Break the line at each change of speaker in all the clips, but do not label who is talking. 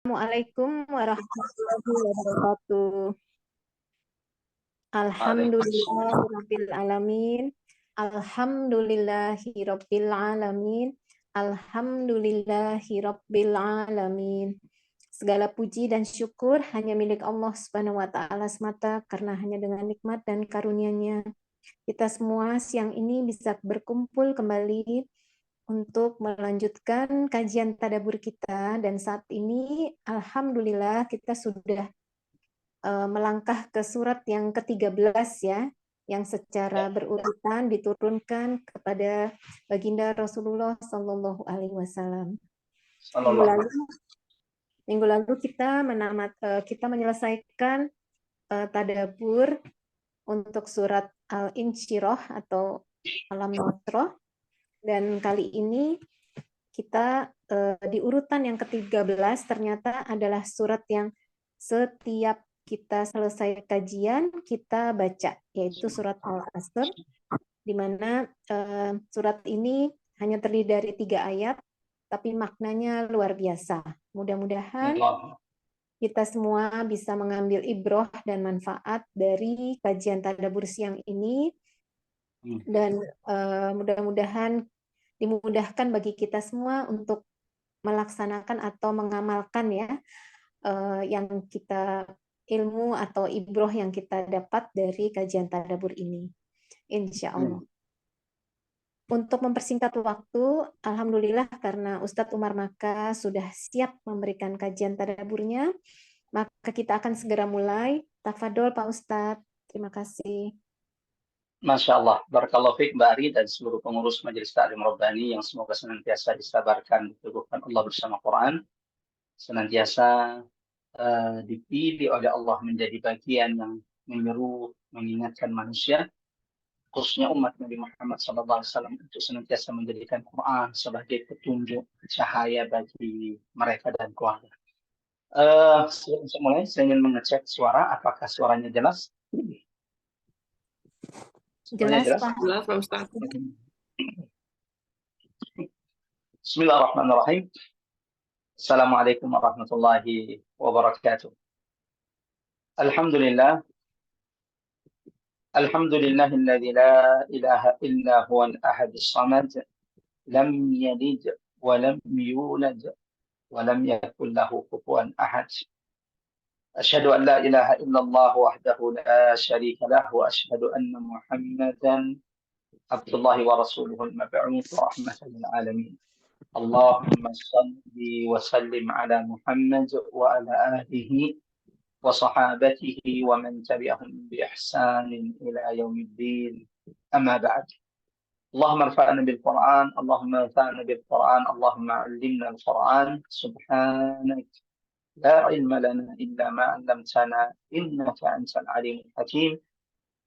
Assalamualaikum warahmatullahi wabarakatuh.
Waalaikumsalam.
Alhamdulillahirabbil alamin. Alhamdulillahirabbil alamin. Alhamdulillahirabbil alamin. Segala puji dan syukur hanya milik Allah Subhanahu wa taala semata, karena hanya dengan nikmat dan karunia-Nya kita semua siang ini bisa berkumpul kembali untuk melanjutkan kajian tadabbur kita. Dan saat ini alhamdulillah kita sudah melangkah ke surat yang ke-13 ya, yang secara berurutan diturunkan kepada baginda Rasulullah Shallallahu Alaihi Wasallam. Minggu lalu kita menyelesaikan tadabbur untuk surat Al-Insyirah atau Alam Nasroh, dan kali ini kita di urutan yang ke-13 ternyata adalah surat yang setiap kita selesai kajian kita baca, yaitu surat Al-Asr, di mana surat ini hanya terdiri dari 3 ayat, tapi maknanya luar biasa. Mudah-mudahan kita semua bisa mengambil ibroh dan manfaat dari kajian tadabbur siang ini, dan mudah-mudahan dimudahkan bagi kita semua untuk melaksanakan atau mengamalkan ya yang kita ilmu atau ibroh yang kita dapat dari kajian tadabbur ini, insya Allah. Untuk mempersingkat waktu, alhamdulillah karena Ustadz Umar Maka sudah siap memberikan kajian tadabburnya, maka kita akan segera mulai. Tafadol Pak Ustadz, terima kasih.
Masya Allah, barakallahu fiik Mbak Ari dan seluruh pengurus Majelis Ta'lim Rabbani yang semoga senantiasa disabarkan diteguhkan Allah bersama Quran, senantiasa dipilih oleh Allah menjadi bagian yang menyeru, mengingatkan manusia, khususnya umat Nabi Muhammad SAW, untuk senantiasa menjadikan Quran sebagai petunjuk cahaya bagi mereka dan keluarga. Sebelum mulai, saya ingin mengecek suara, apakah suaranya jelas?
Jelas, Pak.
Jelas, Pak Ustaz.
Bismillahirrahmanirrahim. Assalamualaikum warahmatullahi wabarakatuh. Alhamdulillah. Alhamdulillahilladzi la ilaha illa huwal ahadus samad. Lam yalid wa lam yulad wa lam yakul lahu kufuwan ahad. Asyhadu an la ilaha illallah wahdahu la syarika lahu wa asyhadu anna Muhammadan abdullahi wa rasuluhul mab'uts rahmatan lil alamin. Allahumma salli wa sallim ala Muhammad wa ala alihi wa sahabatihi wa man tabi'ahum bi ihsanin ila yaumiddin. Amma ba'd. Allahumma anfa'na bil Qur'an, Allahumma anfa'na bil Qur'an, Allahumma 'allimna al-Qur'an. Subhanak la ilma lana illa ma 'allamtana innaka antal alimul hakim.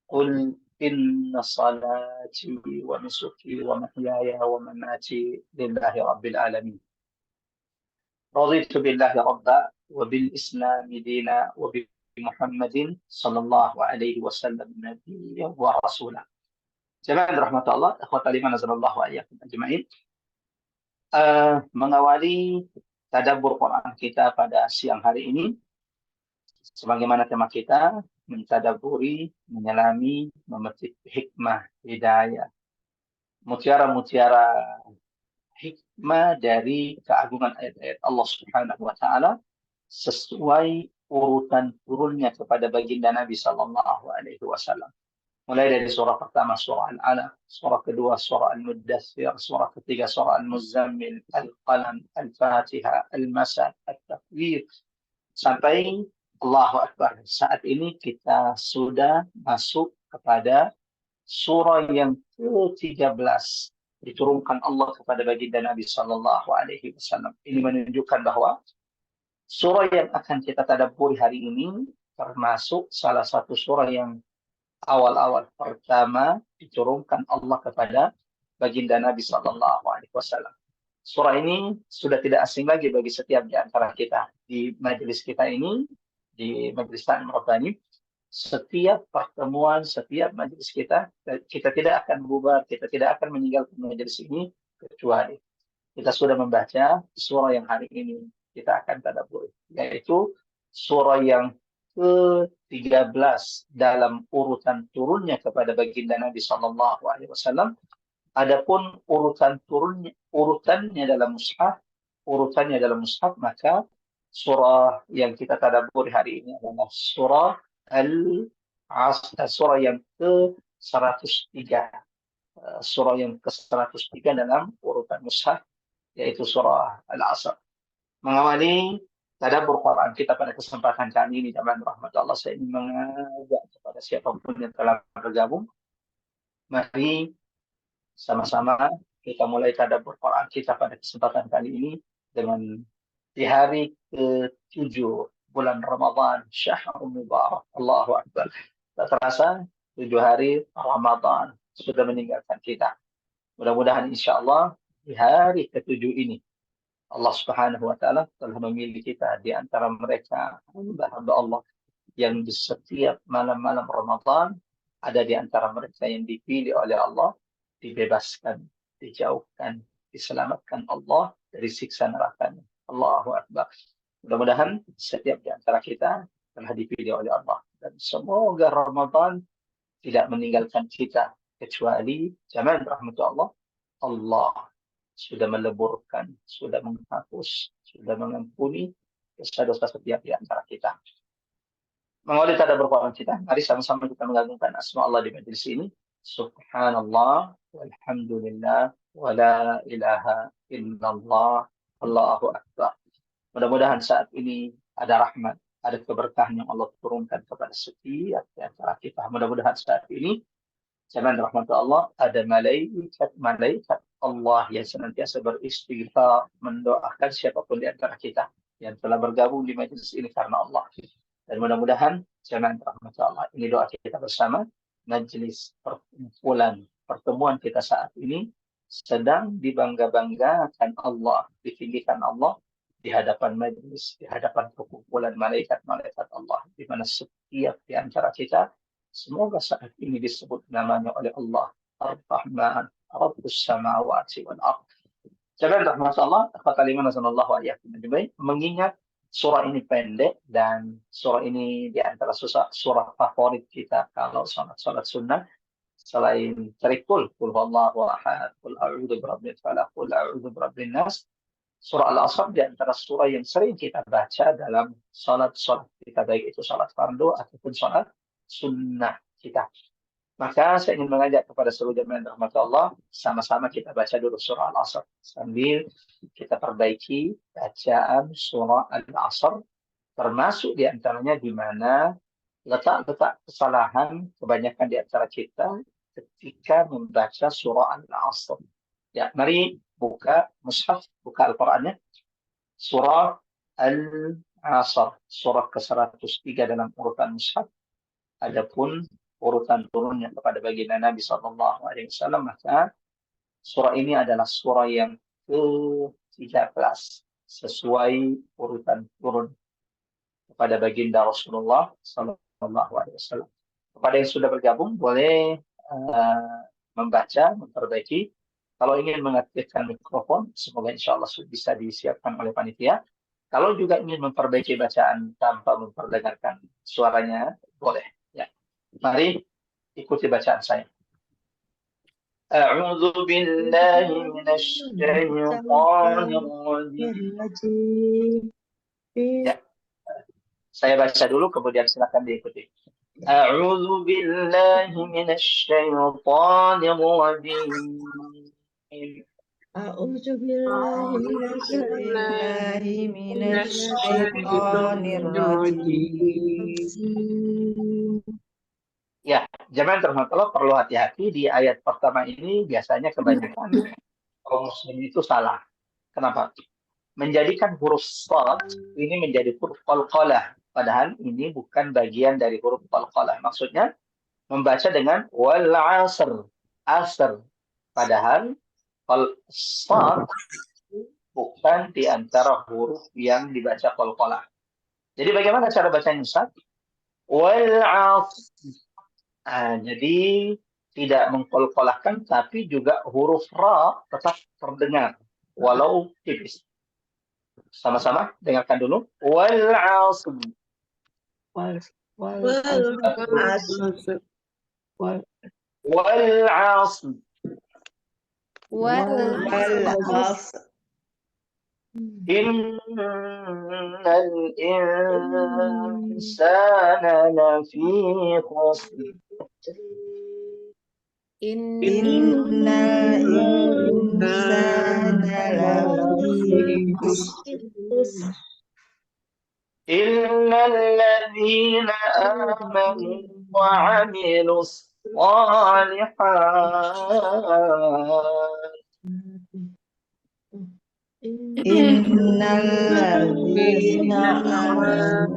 Qul inna salati wa nusuki wa mahyaya wa mamati lillahi rabbil alamin. Raditu billahi rabba wa bil islami dina wa bi Muhammadin sallallahu alaihi wasallam nabiyyan wa rasulah. Jemaah rahmatullah, akhwat iman nazarallahu wa iyyakum ajma'in. Mengawali tadabbur Quran kita pada siang hari ini, sebagaimana tema kita, mentadabburi, menyelami, memetik hikmah, hidayah, mutiara-mutiara hikmah dari keagungan ayat-ayat Allah Subhanahu wa taala sesuai urutan turunnya kepada baginda Nabi sallallahu alaihi wasallam. Mulai dari surah pertama surah Al-Alaq, surah kedua surah Al-Muddathir, surah ketiga surah Al-Muzammil, Al-Qalam, Al-Fatihah, Al-Masad, At-Takwir, sampai Allahu Akbar. Saat ini kita sudah masuk kepada surah yang ke-13 diturunkan Allah kepada baginda Nabi sallallahu alaihi wasallam. Ini menunjukkan bahwa surah yang akan kita tadabburi hari ini termasuk salah satu surah yang awal-awal pertama diturunkan Allah kepada baginda Nabi sallallahu alaihi wasallam. Surah ini sudah tidak asing lagi bagi setiap di antara kita di majelis kita ini, di Majelis Ta'lim Rabbani. Setiap pertemuan, setiap majelis kita tidak akan bubar, kita tidak akan meninggalkan majelis ini kecuali kita sudah membaca surah yang hari ini kita akan tadabbur, yaitu surah yang ke-13 dalam urutan turunnya kepada baginda Nabi Sallallahu Alaihi Wasallam. Adapun urutannya dalam mushaf, maka surah yang kita tadabbur hari ini adalah surah yang ke-103. Surah yang ke-103 dalam urutan mushaf, yaitu surah Al-Asr. Mengawali tadabbur Quran kita pada kesempatan kali ini, jamaah rahmat Allah, saya ingin mengajak kepada siapapun yang telah bergabung, mari sama-sama kita mulai tadabbur Quran kita pada kesempatan kali ini dengan di hari ke-7 bulan Ramadan, Syahrul Mubarak. Allahu Akbar. Tak terasa 7 hari Ramadan sudah meninggalkan kita. Mudah-mudahan insya Allah di hari ke-7 ini Allah Subhanahu wa taala telah memilih kita di antara mereka hamba-hamba Allah yang di setiap malam-malam Ramadan ada di antara mereka yang dipilih oleh Allah, dibebaskan, dijauhkan, diselamatkan Allah dari siksa neraka. Allahu Akbar. Mudah-mudahan setiap di antara kita telah dipilih oleh Allah, dan semoga Ramadan tidak meninggalkan kita, kecuali zaman rahmat Allah, Allah sudah meleburkan, sudah menghapus, sudah mengampuni dosa-dosa setiap di antara kita. Mengawali tadabbur Quran kita, mari sama-sama kita mengagungkan asma Allah di majelis ini. Subhanallah, walhamdulillah, wa la ilaha illallah, Allahu Akbar. Mudah-mudahan saat ini ada rahmat, ada keberkahan yang Allah turunkan kepada setiap di antara kita. Mudah-mudahan saat ini, jangan rahmat Allah, ada malaikat Allah yang senantiasa beristighfar, mendoakan siapapun di antara kita yang telah bergabung di majelis ini karena Allah. Dan mudah-mudahan jangan rahmat Allah. Ini doa kita bersama. Majelis pertemuan kita saat ini sedang dibangga-banggakan Allah, ditinggikan Allah di hadapan majelis, di hadapan perkumpulan malaikat-malaikat Allah, di mana setiap di antara kita semoga saat ini disebut namanya oleh Allah, Ar-Rahman, Rabbus Samawati wal Ardh. Jangan rahmat Allah, kata Imam Sallallahu Alaihi Wasallam, mengingat surah ini pendek dan surah ini di antara surah favorit kita kalau salat sunnah, selain trikul, qul huwallahu ahad, qul a'udzu birabbil falaq, qul a'udzu birabbin nas. Surah Al-Asr di antara surah yang sering kita baca dalam salat kita, baik itu salat fardu ataupun salat sunnah kita. Maka saya ingin mengajak kepada seluruh jemaah rahmat Allah, sama-sama kita baca dulu surah Al-Asr sambil kita perbaiki bacaan surah Al-Asr, termasuk di antaranya di mana letak-letak kesalahan kebanyakan di antara kita ketika membaca surah Al-Asr. Ya, mari buka mushaf, buka Al-Qur'annya. Surah Al-Asr, surah ke-103 dalam urutan mushaf. Adapun urutan turunnya kepada baginda Nabi Sallallahu Alaihi Wasallam, maka surah ini adalah surah yang ke-13 sesuai urutan turun kepada baginda Rasulullah Sallallahu Alaihi Wasallam. Kepada yang sudah bergabung boleh membaca, memperbaiki. Kalau ingin mengaktifkan mikrofon, semoga insya Allah bisa disiapkan oleh panitia. Kalau juga ingin memperbaiki bacaan tanpa memperdengarkan suaranya, boleh. Ya. Mari ikuti bacaan saya. A'udzu billahi minasyaitonir rajim. Ya. Saya baca dulu, kemudian silakan diikuti. A'udzu billahi minasyaitonir rajim.
أعوذ بالله من الشيطان الرجيم.
Ya, jemaah terhormat perlu hati-hati di ayat pertama ini. Biasanya kebanyakan kaum muslim itu salah. Kenapa? Menjadikan huruf shad ini menjadi huruf qalqalah, padahal ini bukan bagian dari huruf qalqalah. Maksudnya membaca dengan wal asr, asr, padahal shad bukan di antara huruf yang dibaca qalqalah. Jadi bagaimana cara bacanya Ustaz? Wal asr. Jadi tidak mengkolkolahkan, tapi juga huruf ra tetap terdengar walau tipis. Sama-sama dengarkan dulu. Wal 'asr. Wal 'asr.
والعصر
إن الإنسان لفي خسر
إن الإنسان لفي خسر
إلا الذين آمنوا وعملوا الصالحات
إن الذين آمنوا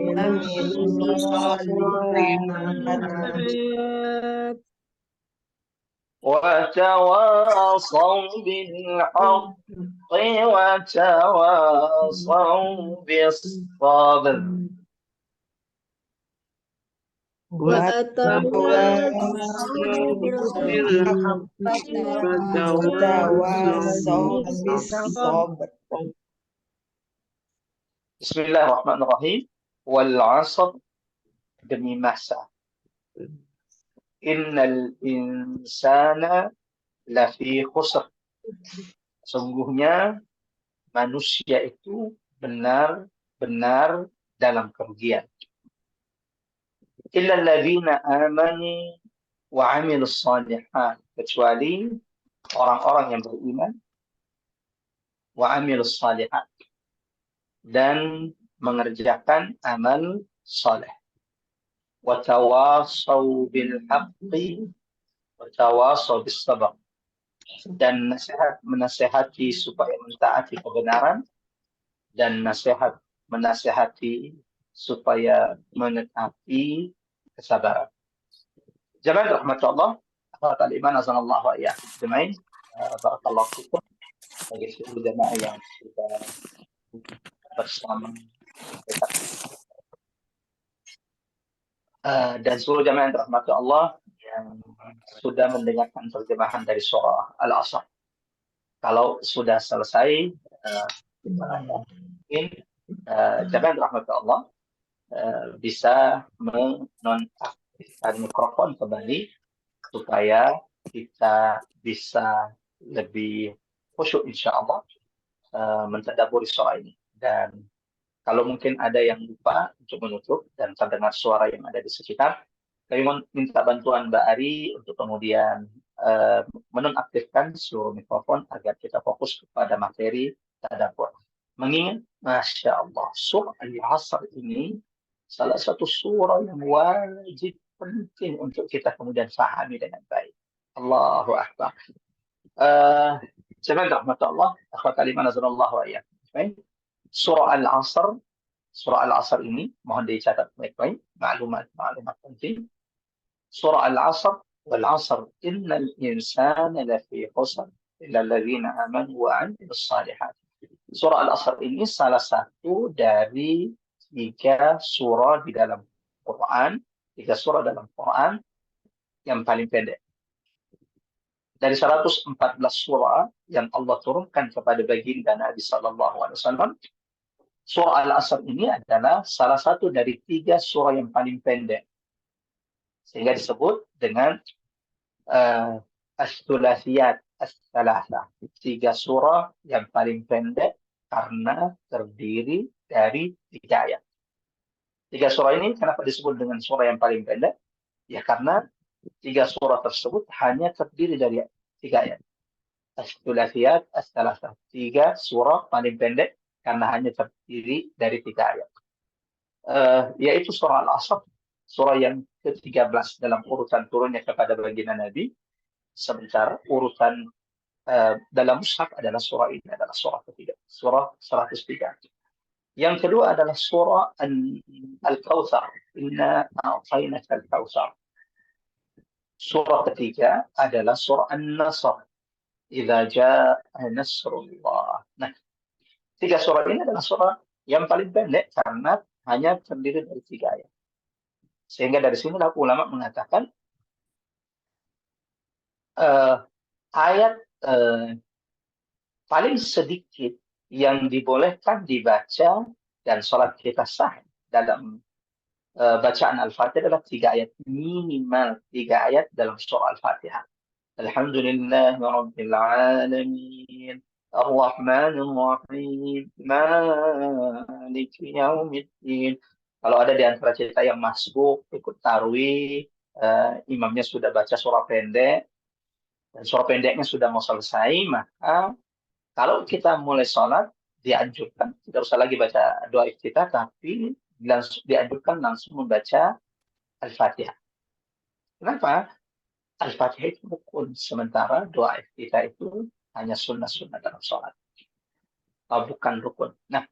وعملوا الصالحات
وتواصوا بالحق وتواصوا بالصبر
وتواصوا بالحق وتواصوا بالصبر.
Bismillahirrahmanirrahim. Wal 'asr, demi masa. Innal insana lafi khusr. Sungguhnya manusia itu benar-benar dalam kerugian. Illa alladzina amanu wa 'amilus shalihat, kecuali orang-orang yang beriman wa 'amilus shalihat, dan mengerjakan amal saleh. Wa tawasaw bil haqqi wa tawasaw bis sabr, dan menasehati supaya mentaati kebenaran, dan menasehati supaya menetapi kesabaran. Jamaah rahmatullah, akhwat al-iman azanallahu wa iyyakum jamaah. Barakallahu fikum bagi seluruh jamaah yang sudah bersama kita. Dan seluruh jamaah yang dirahmati Allah yang sudah mendengarkan terjemahan dari surah Al-Asr. Kalau sudah selesai, mungkin jamaah yang dirahmati Allah bisa menonaktifkan mikrofon kembali supaya kita bisa lebih khusyuk insyaallah mentadabburi surah ini. Dan kalau mungkin ada yang lupa untuk menutup dan terdengar suara yang ada di sekitar, kami minta bantuan Mbak Ari untuk kemudian menonaktifkan seluruh mikrofon agar kita fokus kepada materi tadabbur. Mengingat, Masya Allah, surah Al-Asr ini salah satu surah yang wajib penting untuk kita kemudian pahami dengan baik. Allahu Akbar. Jemaah rahmatullah, akhwat al-iman azanallahu wa iyyakum. Surah Al-Asr ini mohon dicatat baik-baik, maklumat penting. Surah Al-Asr, wal 'asr innal insana lafi khusr illa alladzina amanu wa 'amilus shalihat. Surah Al-Asr ini salah satu dari 3 surah di dalam Quran, 3 surah dalam Quran yang paling pendek. Dari 114 surah yang Allah turunkan kepada baginda Nabi sallallahu alaihi wasallam, surah Al-Asr ini adalah salah satu dari 3 surah yang paling pendek. Sehingga disebut dengan as-sulasiyat as-salasa, 3 surah yang paling pendek karena terdiri dari 3 ayat. 3 surah ini kenapa disebut dengan surah yang paling pendek? Ya karena 3 surah tersebut hanya terdiri dari 3 ayat. As-sulasiyat as-salasa, 3 surah paling pendek karena hanya terdiri dari 3 ayat. Yaitu surah Al-Asr, surah yang ke-13 dalam urutan turunnya kepada baginda Nabi. Sementara urutan dalam mushaf adalah surah ini adalah surah ketiga, surah 103. Yang kedua adalah surah Al-Kautsar, inna a'tainaka al-Kautsar. Surah ketiga adalah surah An-Nasr, idza jaa nasrullah. Nah, 3 surah ini adalah surah yang paling pendek karena hanya terdiri dari 3 ayat. Sehingga dari sinilah ulama mengatakan ayat paling sedikit yang dibolehkan dibaca dan sholat kita sah dalam bacaan Al-Fatihah adalah 3 ayat, minimal 3 ayat dalam surah Al-Fatihah. Alhamdulillah Rabbil Alamin, Ar-Rahmanir Rahim, Maliki Yaumiddin. Kalau ada di antara kita yang masbuk ikut tarawih, imamnya sudah baca surah pendek, dan surah pendeknya sudah mau selesai, maka kalau kita mulai sholat, dianjurkan, tidak usah lagi baca doa iftitah, tapi dianjurkan langsung membaca Al-Fatihah. Kenapa? Al-Fatihah itu rukun, sementara doa iftitah itu hanya sunnah-sunnah dalam sholat. Bukan rukun. Nah,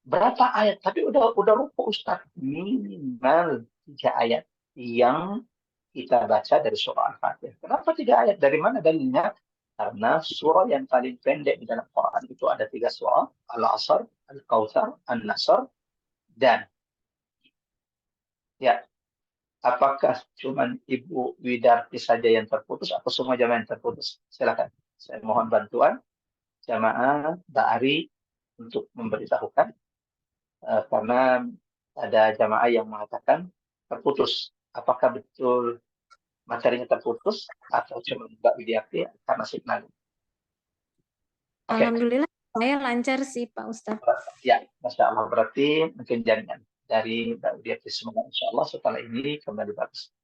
berapa ayat? Tapi udah rukun Ustaz. Minimal 3 ayat yang kita baca dari surah Al-Fatihah. Kenapa 3 ayat? Dari mana dalilnya? Karena surah yang paling pendek di dalam Quran itu ada 3 surah. Al-Asr, Al-Kautsar, An-Nasr, dan ya, apakah cuma Ibu Widarti saja yang terputus atau semua jamaah yang terputus? Silakan. Saya mohon bantuan jamaah Ba'ari untuk memberitahukan karena ada jamaah yang mengatakan terputus. Apakah betul materinya terputus atau cuma Mbak Widarti karena signal? Oke.
Alhamdulillah saya lancar sih Pak Ustadz.
Ya, Masya Allah, berarti mungkin jaringan dari Mbak Widarti. Semoga insya Allah setelah ini kembali bagus.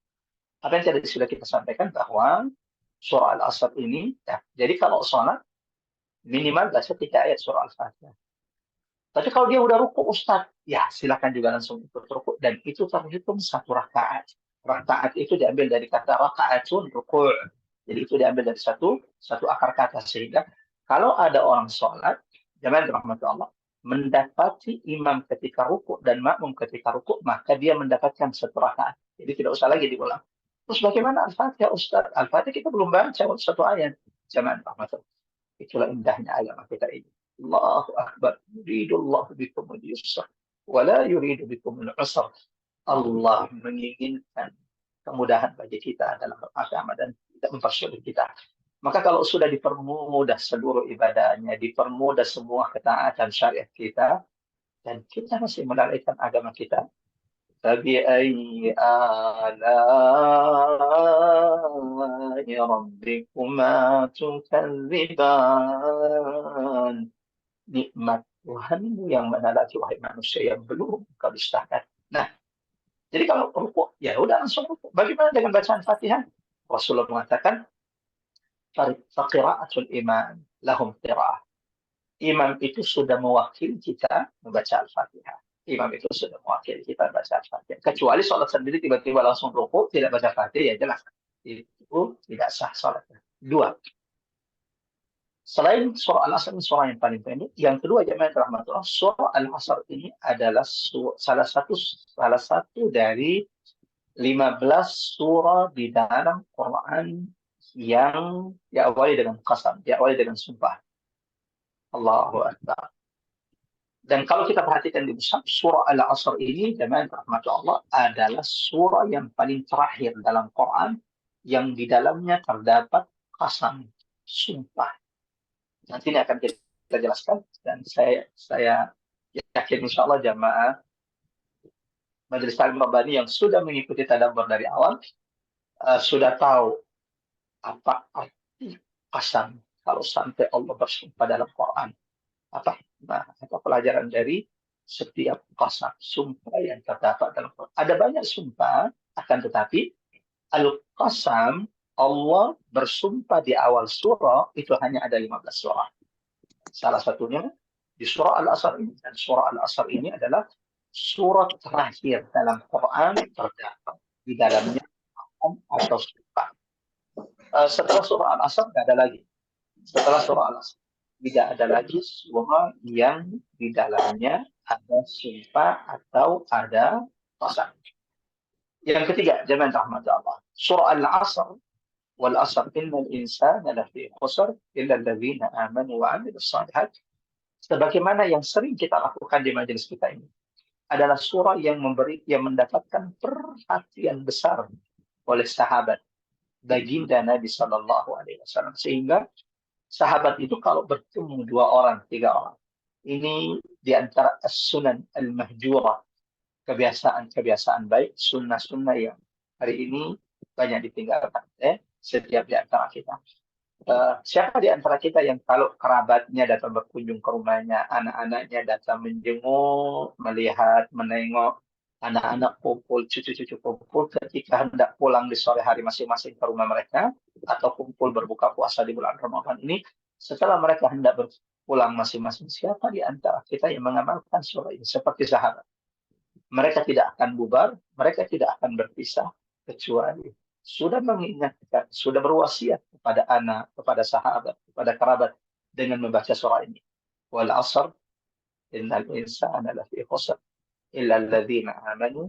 Apa yang tadi sudah kita sampaikan bahwa surah Al-Asr ini, ya, jadi kalau sholat minimal baca 3 ayat surah Al-Fatihah. Tapi kalau dia udah ruku Ustaz, ya silakan juga langsung ikut ruku, dan itu terhitung 1 rakaat. Rakaat itu diambil dari kata rakaatun ruku. Jadi itu diambil dari satu akar kata, sehingga kalau ada orang sholat, jamaah dirahmati Allah, mendapati imam ketika ruku dan makmum ketika ruku, maka dia mendapatkan 1 rakaat. Jadi tidak usah lagi diulang. Terus bagaimana Al-Fatihah Ustaz? Al-Fatihah kita belum baca 1 ayat. Jamaah dirahmati Allah. Itulah indahnya agama kita ini. Allahu Akbar. Yuridullahu bikumul yusra wa la yuridu bikumul usra. Allah menginginkan kemudahan bagi kita dalam beragama dan tidak mempersulit kita. Maka kalau sudah dipermudah seluruh ibadahnya, dipermudah semua ketaatan syariat kita, dan kita masih melalaikan agama kita, فبأي آلاء ربكما تكذبان. Nikmat Tuhanmu yang mana lagi, wahai manusia, yang belum kau dustakan. Nah, jadi kalau rukuk, ya udah langsung rukuk. Bagaimana dengan bacaan Fatihah? Rasulullah mengatakan, faqira'atul iman lahum qira'ah. Imam itu sudah mewakili kita membaca Al-Fatihah. Imam itu sudah mewakili kita membaca Al-Fatihah. Kecuali sholat sendiri tiba-tiba langsung rukuk, tidak baca Fatihah, ya jelas. Itu tidak sah sholatnya. 2. Selain surah Al-Asr ini surah yang paling pendek, yang kedua jemaah rahmatullah, surah Al-Asr ini adalah salah satu dari 15 surah di dalam Quran yang diawali dengan qasam, diawali dengan sumpah. Allahu Akbar. Dan kalau kita perhatikan di mushaf, surah Al-Asr ini jemaah rahmatullah adalah surah yang paling terakhir dalam Quran yang di dalamnya terdapat qasam, sumpah. Nanti ini akan kita jelaskan, dan saya yakin insya Allah jamaah Majelis Taklim Rabbani yang sudah mengikuti tadabbur dari awal sudah tahu apa arti qasam kalau sampai Allah bersumpah dalam Quran. Apa pelajaran dari setiap qasam, sumpah yang terdapat dalam Quran. Ada banyak sumpah, akan tetapi al-qasam, Allah bersumpah di awal surah itu hanya ada 15 surah. Salah satunya di surah Al-Asr ini. Dan surah Al-Asr ini adalah surah terakhir dalam Quran terdapat di dalamnya atau sumpah. Setelah surah Al-Asr tidak ada lagi. Setelah surah Al-Asr tidak ada lagi surah yang di dalamnya ada sumpah atau ada qasam. Yang ketiga, jemaah rahmatullah Allah, surah Al-Asr, wal asr innal insana lafi khusr illa alladzina amanu wa 'amilus shalihat. Sebagaimana yang sering kita lakukan di majelis kita ini, adalah surah yang mendapatkan perhatian besar oleh sahabat baginda Nabi Sallallahu Alaihi Wasallam, sehingga sahabat itu kalau bertemu 2 orang, 3 orang, Ini di antara as-sunan al-mahjurah, kebiasaan-kebiasaan baik, sunnah-sunnah yang hari ini banyak ditinggalkan setiap di antara kita. Siapa di antara kita yang kalau kerabatnya datang berkunjung ke rumahnya, anak-anaknya datang menjenguk, melihat, menengok, anak-anak kumpul, cucu-cucu kumpul ketika hendak pulang di sore hari masing-masing ke rumah mereka, atau kumpul berbuka puasa di bulan Ramadan ini, setelah mereka hendak berpulang masing-masing, siapa di antara kita yang mengamalkan surah ini seperti sahabat? Mereka tidak akan bubar, mereka tidak akan berpisah, kecuali sudah mengingatkan, sudah berwasiat kepada anak, kepada sahabat, kepada kerabat dengan membaca surah ini. Wal asr, innal insana lafi khusr, illa alladhina amanu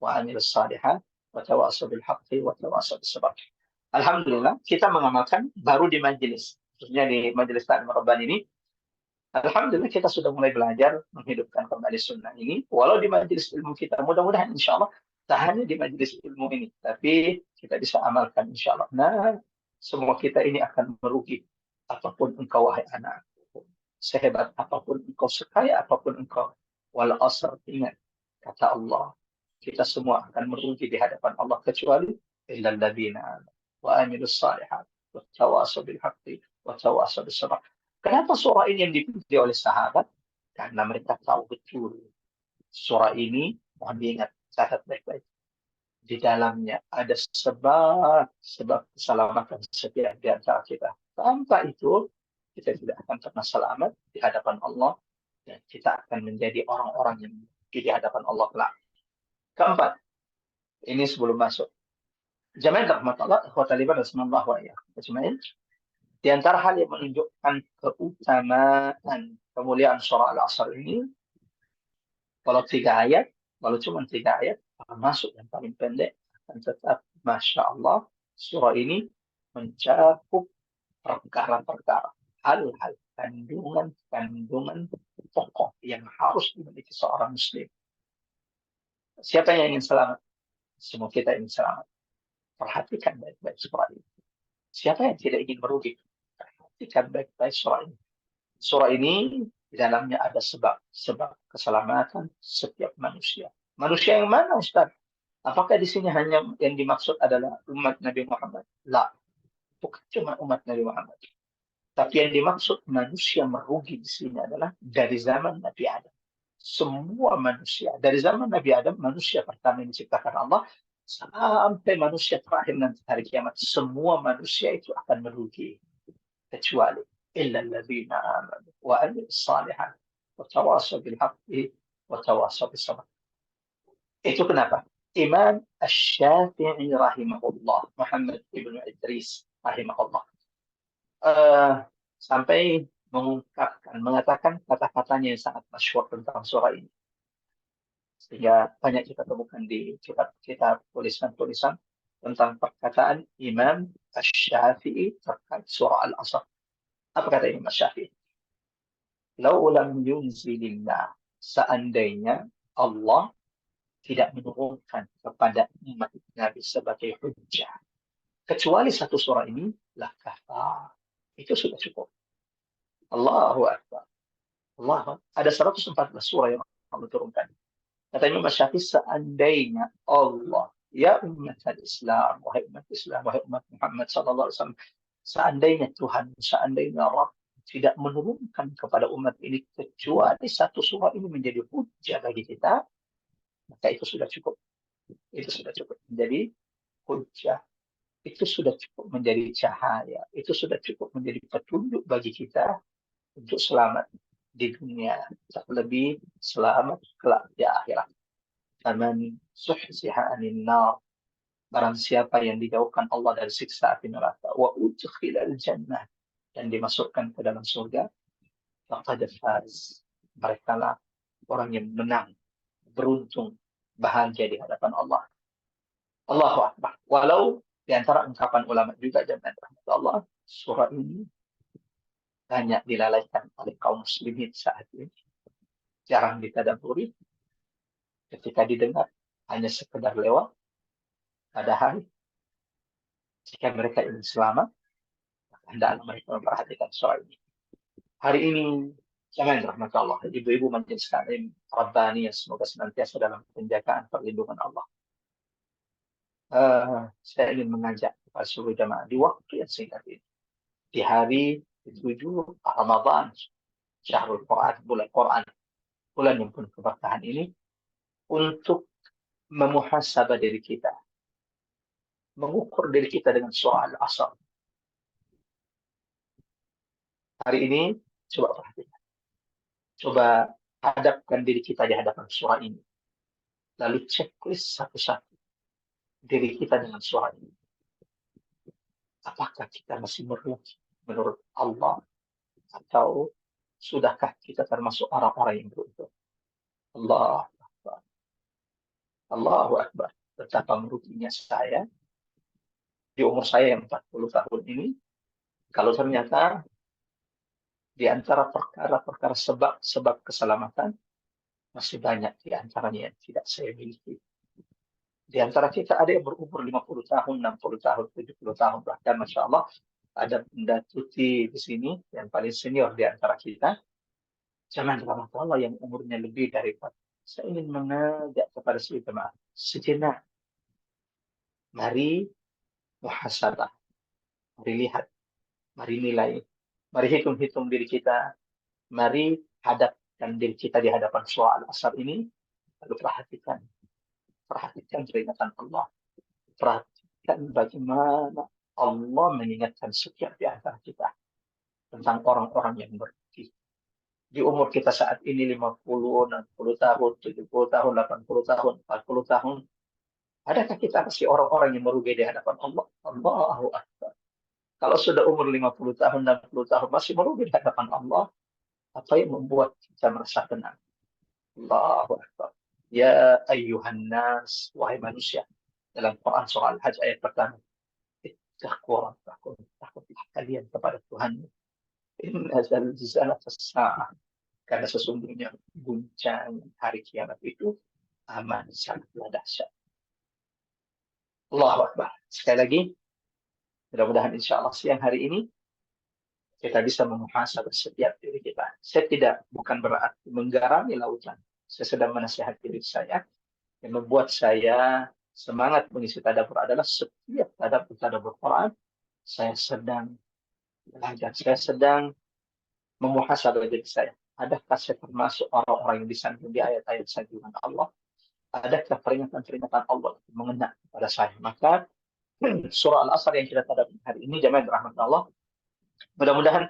wa amilus salihat wa tawassaw bil haqqi wa tawassaw bis sabr. Alhamdulillah, kita mengamalkan baru di majelis. Khususnya di majelis Ta'lim Rabbani ini, alhamdulillah kita sudah mulai belajar menghidupkan kembali sunnah ini. Walau di majelis ilmu kita, mudah-mudahan insya Allah tak hanya di majelis ilmu ini, tapi kita bisa amalkan insya Allah. Nah, semua kita ini akan merugi. Apapun engkau wahai anak, sehebat apapun engkau, sekaya apapun engkau, wal asr, ingat kata Allah, kita semua akan merugi di hadapan Allah kecuali illal ladzina wa amilus salihat wa tawassaw bil haqqi wa tawassaw bis sabr. Kenapa surah ini yang dipilih oleh sahabat? Karena mereka tahu betul surah ini, mohon diingat, catat baik-baik. Di dalamnya ada sebab keselamatan setiap di antara kita. Tanpa itu, kita tidak akan pernah selamat di hadapan Allah, dan kita akan menjadi orang-orang yang di hadapan Allah kelak. Keempat, ini sebelum masuk. Jamaah rahmatullah, ikhwatal iman rahimanallah wa iyyakum. Di antara hal yang menunjukkan keutamaan kemuliaan surah Al-Asr ini, walau cuma 3 ayat, masuk yang paling pendek, akan tetap Masya Allah, surah ini mencakup perkara-perkara, hal-hal, kandungan pokok yang harus dimiliki seorang muslim. Siapa yang ingin selamat? Semua kita ingin selamat. Perhatikan baik-baik surah ini. Siapa yang tidak ingin merugi? Perhatikan baik-baik surah ini. Surah ini di dalamnya ada sebab keselamatan setiap manusia. Manusia yang mana, Ustaz? Apakah di sini hanya yang dimaksud adalah umat Nabi Muhammad? La, bukan cuma umat Nabi Muhammad. Tapi yang dimaksud manusia merugi di sini adalah dari zaman Nabi Adam. Semua manusia, dari zaman Nabi Adam, manusia pertama yang diciptakan Allah, sampai manusia terakhir nanti hari kiamat, semua manusia itu akan merugi. Kecuali illa alladzina amanu wa amilus shalihat wa tawassaw bil haqqi wa tawassaw bis sabr. Itu kenapa? Imam Asy-Syafi'i rahimahullah, Muhammad ibn Idris rahimahullah, sampai mengatakan kata-katanya yang sangat masyhur tentang surah ini. Sehingga banyak kita temukan di kitab tulisan-tulisan tentang perkataan Imam Asy-Syafi'i terkait surah Al-Asr. Apa kata Imam Syafi'i? Lau lam yunzilillah, seandainya Allah tidak menurunkan kepada umat Nabi sebagai hujjah, kecuali satu surah ini, lah kafar. Itu sudah cukup. Allahu Akbar. Allah, ada 114 surah yang Allah turunkan. Kata Imam Syafi'i, seandainya Allah, ya umat Islam, wahai umat Islam, wahai umat Muhammad sallallahu alaihi wasallam, seandainya Tuhan, seandainya Allah tidak menurunkan kepada umat ini kecuali satu surah ini menjadi hujjah bagi kita, maka itu sudah cukup. Itu sudah cukup menjadi hujjah. Itu sudah cukup menjadi cahaya. Itu sudah cukup menjadi petunjuk bagi kita untuk selamat di dunia, terlebih selamat kelak di akhirat. Faman suhziha 'anil nar, barang siapa yang dijauhkan Allah dari siksa api neraka, wa udkhilal jannah, dan dimasukkan ke dalam surga, faqad faz, mereka lah orang yang menang, beruntung, bahagia di hadapan Allah. Allahu Akbar. Walau di antara ungkapan ulama juga, jemaah rahmat Allah, surah ini banyak dilalaikan oleh kaum muslimin saat ini. Jarang ditadaburi. Ketika didengar, hanya sekedar lewat. Padahal jika mereka ingin selamat, hendaklah mereka memperhatikan surah ini. Hari ini Jangan rahmat Allah. Ibu-ibu majelis taklim Rabbaniyah, semoga senantiasa dalam penjagaan perlindungan Allah. Saya ingin mengajak kepada seluruh jamaah di waktu yang singkat ini, di hari 7 Ramadan, Syahrul Quran, bulan Quran, bulan yang penuh keberkahan ini, untuk memuhasabah diri kita, mengukur diri kita dengan surah Al-Asr. Hari ini, coba perhatikan. Coba hadapkan diri kita di hadapan surah ini. Lalu checklist satu-satu diri kita dengan surah ini. Apakah kita masih merugi menurut Allah? Atau sudahkah kita termasuk orang-orang yang beruntung? Allahu Akbar. Allahu Akbar. Betapa meruginya saya di umur saya yang 40 tahun ini, kalau ternyata di antara perkara-perkara sebab keselamatan, masih banyak di antaranya yang tidak saya miliki. Di antara kita ada yang berumur 50 tahun, 60 tahun, 70 tahun, bahkan Masya Allah, ada Bunda Tuti di sini, yang paling senior di antara kita. Jangan rahmat Allah yang umurnya lebih dari 4. Saya ingin mengajak kepada seluruh jemaah, sejenak, mari muhasabah, mari lihat, mari nilai, mari hitung-hitung diri kita, mari hadapkan diri kita di hadapan surah Al-Asr ini, lalu perhatikan peringatan Allah, perhatikan bagaimana Allah mengingatkan setiap di antara kita tentang orang-orang yang berugi. Di umur kita saat ini 50, 60 tahun, 70 tahun, 80 tahun, 40 tahun, adakah kita masih orang-orang yang merugi di hadapan Allah? Allahu Akbar. Kalau sudah umur 50 tahun, 60 tahun masih merugi di hadapan Allah, apa yang membuat kita merasa tenang? Allahu Akbar. Ya ayyuhan nas, wahai manusia. Dalam Quran surah Al-Hajj ayat pertama. Ittaqu rabbakum, takutlah kalian kepada Tuhan. Inna zalzalata as-sa'ah. Karena sesungguhnya guncangan hari kiamat itu aman, sangatlah dahsyat. Allahu Akbar. Sekali lagi, mudah-mudahan insya Allah siang hari ini kita bisa memuhasabah setiap diri kita. Saya bukan berarti menggarami lautan. Saya sedang menasihati diri saya. Yang membuat saya semangat mengisi tadabbur adalah setiap tadabbur Quran, saya sedang belajar, saya sedang memuhasabah diri saya. Adakah saya termasuk orang-orang yang disandung di ayat-ayat sanjungan Allah? Adakah peringatan-peringatan Allah mengena kepada saya? Maka surah Al-Asr yang kita tadabbur hari ini, jamaah rahmat Allah, mudah-mudahan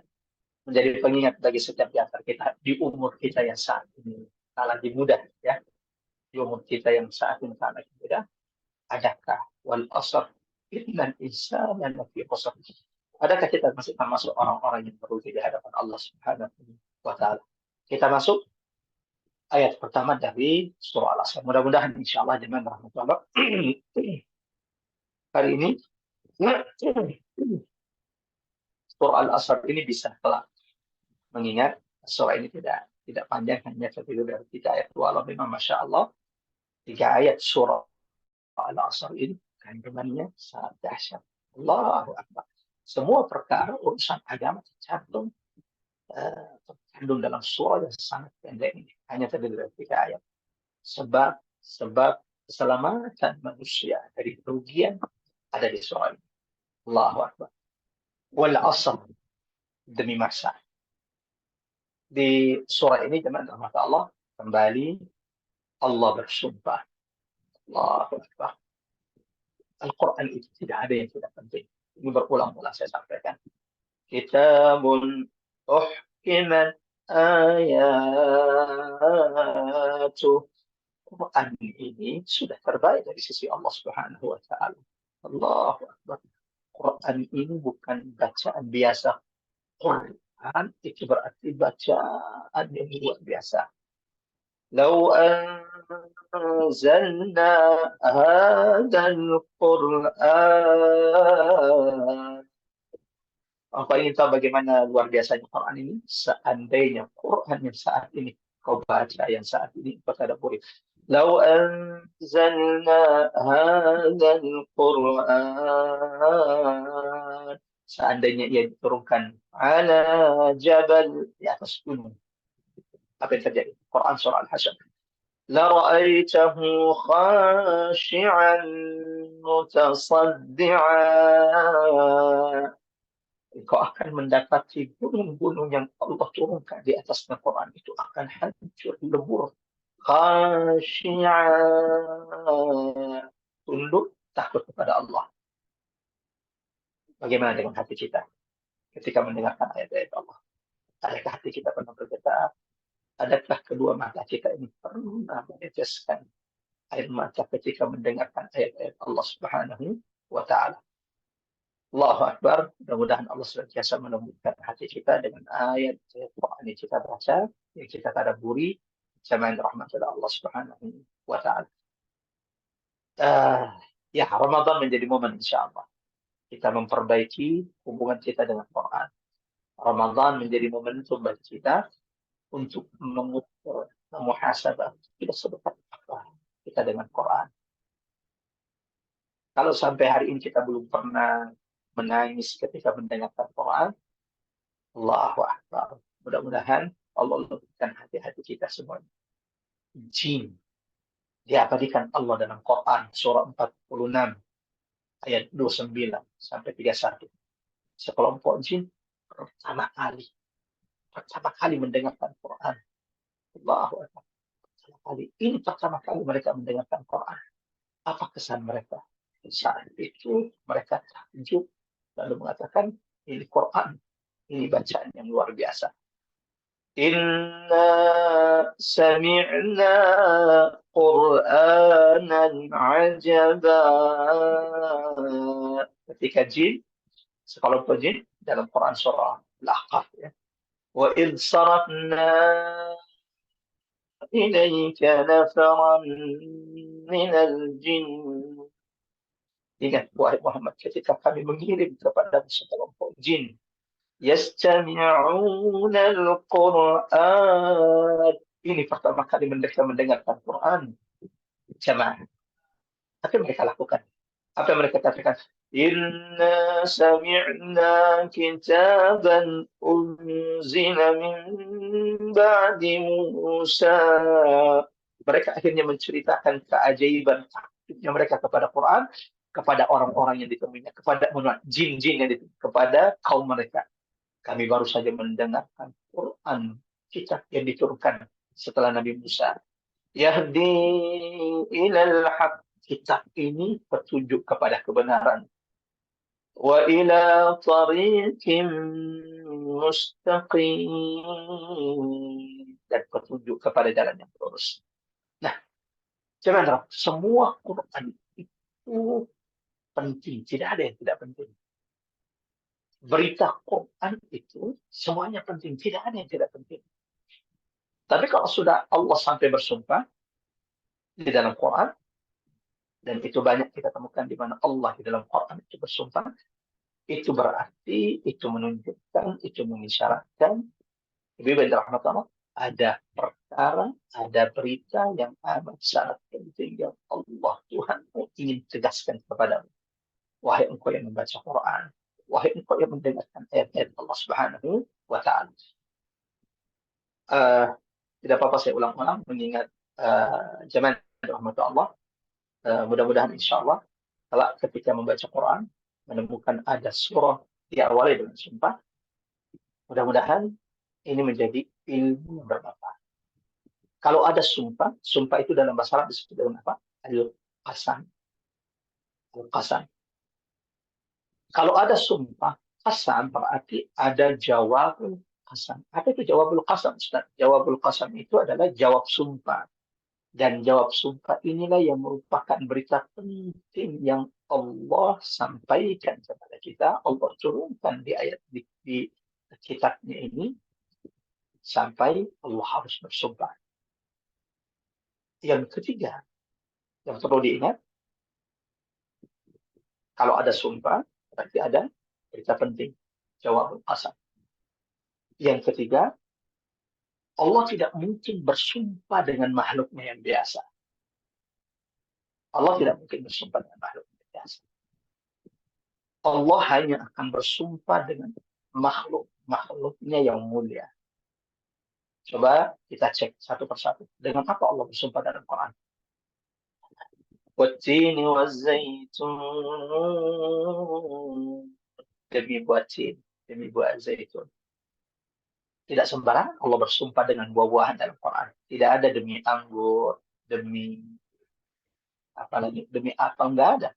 menjadi pengingat bagi setiap di antara kita di umur kita yang saat ini lagi muda, ya. Di umur kita yang saat ini lagi muda, adakah wal asr innal insana lafi khusr? Adakah kita masih termasuk orang-orang yang merugi di hadapan Allah Subhanahu wa taala? Kita masuk ayat pertama dari surah Al-Asr. Mudah-mudahan insyaallah dengan rahmat Allah hari ini surah Al-Asr ini bisa kelak. Mengingat surah ini tidak panjang, hanya terdiri dari 3 ayat. Walau memang Masya Allah 3 ayat surah Al-Asr ini kandungannya sangat dahsyat. Allahu Akbar. Semua perkara urusan agama tercantum dalam surah yang sangat pendek ini. Hanya terdiri dari 3 ayat. Sebab keselamatan manusia dari kerugian ada di surah ini. Allahu Akbar. Wal asr, demi masa. Di surah ini jemaah rahmat Allah kembali Allah bersumpah. Allahu Akbar. Al-Quran itu tidak ada yang tidak penting. Ini berulang-ulang saya sampaikan. Kitabun uhkimat ayatuh. Quran ini sudah terbaik dari sisi Allah Subhanahu wa taala. Allahu Akbar. Quran ini bukan bacaan biasa. Quran itu berarti bacaan yang luar biasa. لو أنزلنا هذا القرآن. Apa ingin tahu bagaimana luar biasanya Quran ini? Seandainya Quran yang saat ini kau baca, yang saat ini kau tadabburi. لو أنزلنا هذا القرآن. Seandainya ia diturunkan ala jabal, di atas gunung. Apa yang terjadi? Quran surah Al-Hasyr. لَرَأَيْتَهُ خَاشِعًا مُتَصَدِّعًا. Engkau akan mendapati gunung-gunung yang Allah turunkan di atasnya Quran itu akan hancur lebur. Khashi'a, tunduk takut kepada Allah. Bagaimana dengan hati kita ketika mendengarkan ayat-ayat Allah? Adakah hati kita pernah bergetar? Adakah kedua mata kita ini pernah meneteskan air mata ketika mendengarkan ayat-ayat Allah Subhanahu wa Ta'ala? Allahu Akbar. Mudah-mudahan Allah senantiasa menumbuhkan hati kita dengan ayat-ayat Quran yang kita baca, yang kita tadabburi, jamaah rahmatullah Allah Subhanahu wa Ta'ala. Ya, Ramadan menjadi momen insya Allah kita memperbaiki hubungan kita dengan Quran. Ramadan menjadi momentum bagi kita untuk mengukur, memuhasabah kita sedekat apa kita dengan Quran. Kalau sampai hari ini kita belum pernah menangis ketika mendengarkan Quran, Allahu Akbar. Mudah-mudahan Allah lembutkan hati-hati kita semuanya. Jin diabadikan Allah dalam Quran surah 46 ayat 29 sampai 31. Sekelompok jin pertama kali mendengarkan Quran. Allahu Akbar. Pertama kali mereka mendengarkan Quran. Apa kesan mereka? Saat itu mereka takjub lalu mengatakan ini Quran, ini bacaan yang luar biasa. Inna sami'na Qur'anan ajaba. Ketika sekelompok jin dalam Quran surah Al-Ahqaf, ya. Wa idh sarafna ilaika nafaran minal jin. Ingat wahai Muhammad, ketika kami mengirim kepada sekelompok jin, yastami'una al-Qur'an. Ini pertama kali mereka mendengarkan Quran. Jamaah. Apa yang mereka lakukan? Apa yang mereka katakan? Inna sami'na kitaban unzila min ba'di Musa. Mereka akhirnya menceritakan keajaiban takdirnya mereka kepada Quran, kepada orang-orang yang ditemuinya, kepada jin-jin yang ditemuinya, kepada kaum mereka. Kami baru saja mendengarkan Quran, kitab yang diturunkan setelah Nabi Musa. Yahdi ilal haq. Kitab ini petunjuk kepada kebenaran. Wa ila tariqim mustaqim. Dan petunjuk kepada jalan yang lurus. Nah, jangan semua Quran itu penting. Tidak ada yang tidak penting. Berita Quran itu semuanya penting. Tidak ada yang tidak penting. Tapi kalau sudah Allah sampai bersumpah di dalam Quran, dan itu banyak kita temukan di mana Allah di dalam Quran itu bersumpah, itu berarti, itu menunjukkan, itu mengisyaratkan, lebih baik rahmat Allah, ada perkara, ada berita yang amat sangat penting yang Allah Tuhanmu ingin tegaskan kepadamu. Wahai engkau yang membaca Quran, wahai engkau yang mendengarkan ayat-ayat Allah Subhanahu wa Ta'ala. Tidak apa-apa saya ulang-ulang mengingat zaman rahmat Allah. Mudah-mudahan insya Allah ketika membaca Quran menemukan ada surah diawali dengan sumpah, mudah-mudahan ini menjadi ilmu yang bermanfaat. Kalau ada sumpah itu dalam bahasa Arab disebut dengan apa? Al-qasam. Al-qasam. Kalau ada sumpah qasam berarti ada jawabul qasam. Apa itu jawabul qasam, Ustaz? Jawabul qasam itu adalah jawab sumpah. Dan jawab sumpah inilah yang merupakan berita penting yang Allah sampaikan kepada kita. Allah turunkan di ayat di kitabnya ini sampai Allah harus bersumpah. Yang ketiga, yang perlu diingat, kalau ada sumpah, berarti ada berita penting. Jawab qasam. Yang ketiga, Allah tidak mungkin bersumpah dengan makhluknya yang biasa. Allah tidak mungkin bersumpah dengan makhluknya yang biasa. Allah hanya akan bersumpah dengan makhluknya yang mulia. Coba kita cek satu persatu. Dengan apa Allah bersumpah dalam Quran? Wattini wazzaitun. Demi buah tin, demi buah zaitun. Tidak sembarangan Allah bersumpah dengan buah-buahan dalam Quran. Tidak ada demi anggur, demi apalagi, demi apa, enggak ada.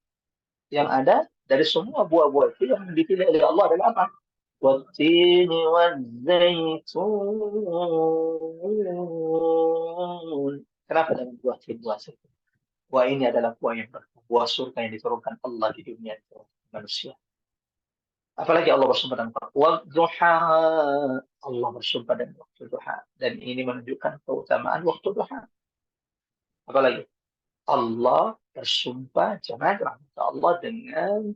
Yang ada dari semua buah-buah itu yang dipilih oleh Allah adalah apa? Wattini wazzaitun. Kenapa dengan buah tin, buah zaitun? Buah ini adalah buah yang buah surga yang diturunkan Allah di dunia itu manusia. Apalagi Allah bersumpah dengan wadduha. Allah bersumpah dengan waktu duha. Dan ini menunjukkan keutamaan waktu duha. Apalagi Allah bersumpah jemaah rahmat Allah dengan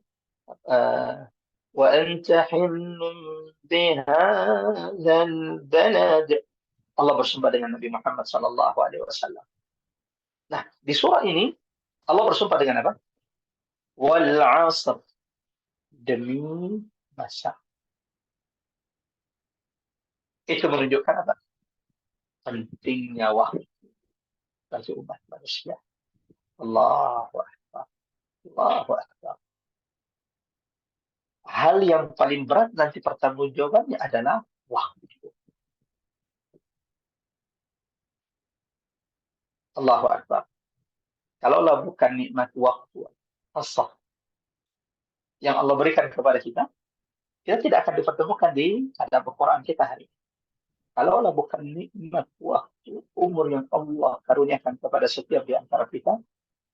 wa anta hinnun bihadzal balad. Allah bersumpah dengan Nabi Muhammad sallallahu alaihi wasallam. Nah, di surah ini Allah bersumpah dengan apa? Wal 'asr, demi masa. Itu menunjukkan apa? Pentingnya waktu bagi umat manusia. Allahu Akbar. Allahu Akbar. Hal yang paling berat nanti pertanggungjawabannya adalah waktu. Allahu Akbar. Kalaulah bukan nikmat waktu, asal yang Allah berikan kepada kita, kita tidak akan dipertemukan di hadap Al-Quran kita hari ini. Kalaulah bukan nikmat waktu, umur yang Allah karuniakan kepada setiap di antara kita,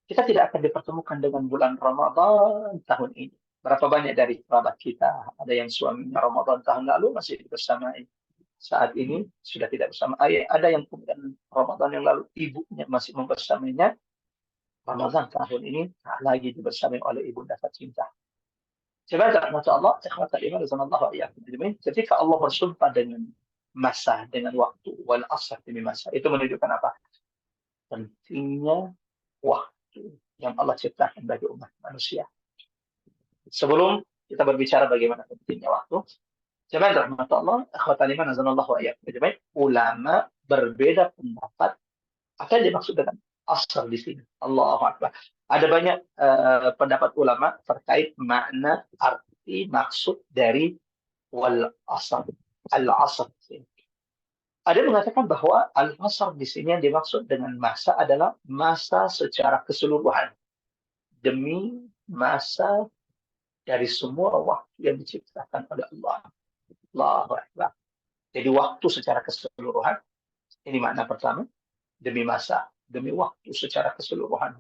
kita tidak akan dipertemukan dengan bulan Ramadan tahun ini. Berapa banyak dari kerabat kita, ada yang suaminya Ramadan tahun lalu masih bersamai, saat ini sudah tidak bersama ayah. Ada yang kemudian Ramadan yang lalu ibunya masih membersamainya, Ramadan tahun ini tak lagi dibersamai oleh ibunda tercinta. Sebenarnya Allah, ikhwatal iman rahimanallahu wa iyyakum. Ketika Allah bersumpah dengan masa, dengan waktu, wal asr demi masa, itu menunjukkan apa? Pentingnya waktu yang Allah ciptakan bagi umat manusia. Sebelum kita berbicara bagaimana pentingnya waktu, jemaah rahmat Allah, ikhwatal iman rahimanallahu wa iyyakum. Ulama berbeda pendapat apa yang dimaksud dengan asr di sini. Allahu Akbar. Ada banyak pendapat ulama terkait makna, arti, maksud dari wal asr, al asr. Ada yang mengatakan bahwa al asr di sini yang dimaksud dengan masa adalah masa secara keseluruhan, demi masa dari semua waktu yang diciptakan oleh Allah. Allahu Akbar. Jadi waktu secara keseluruhan, ini makna pertama, demi masa, demi waktu secara keseluruhan.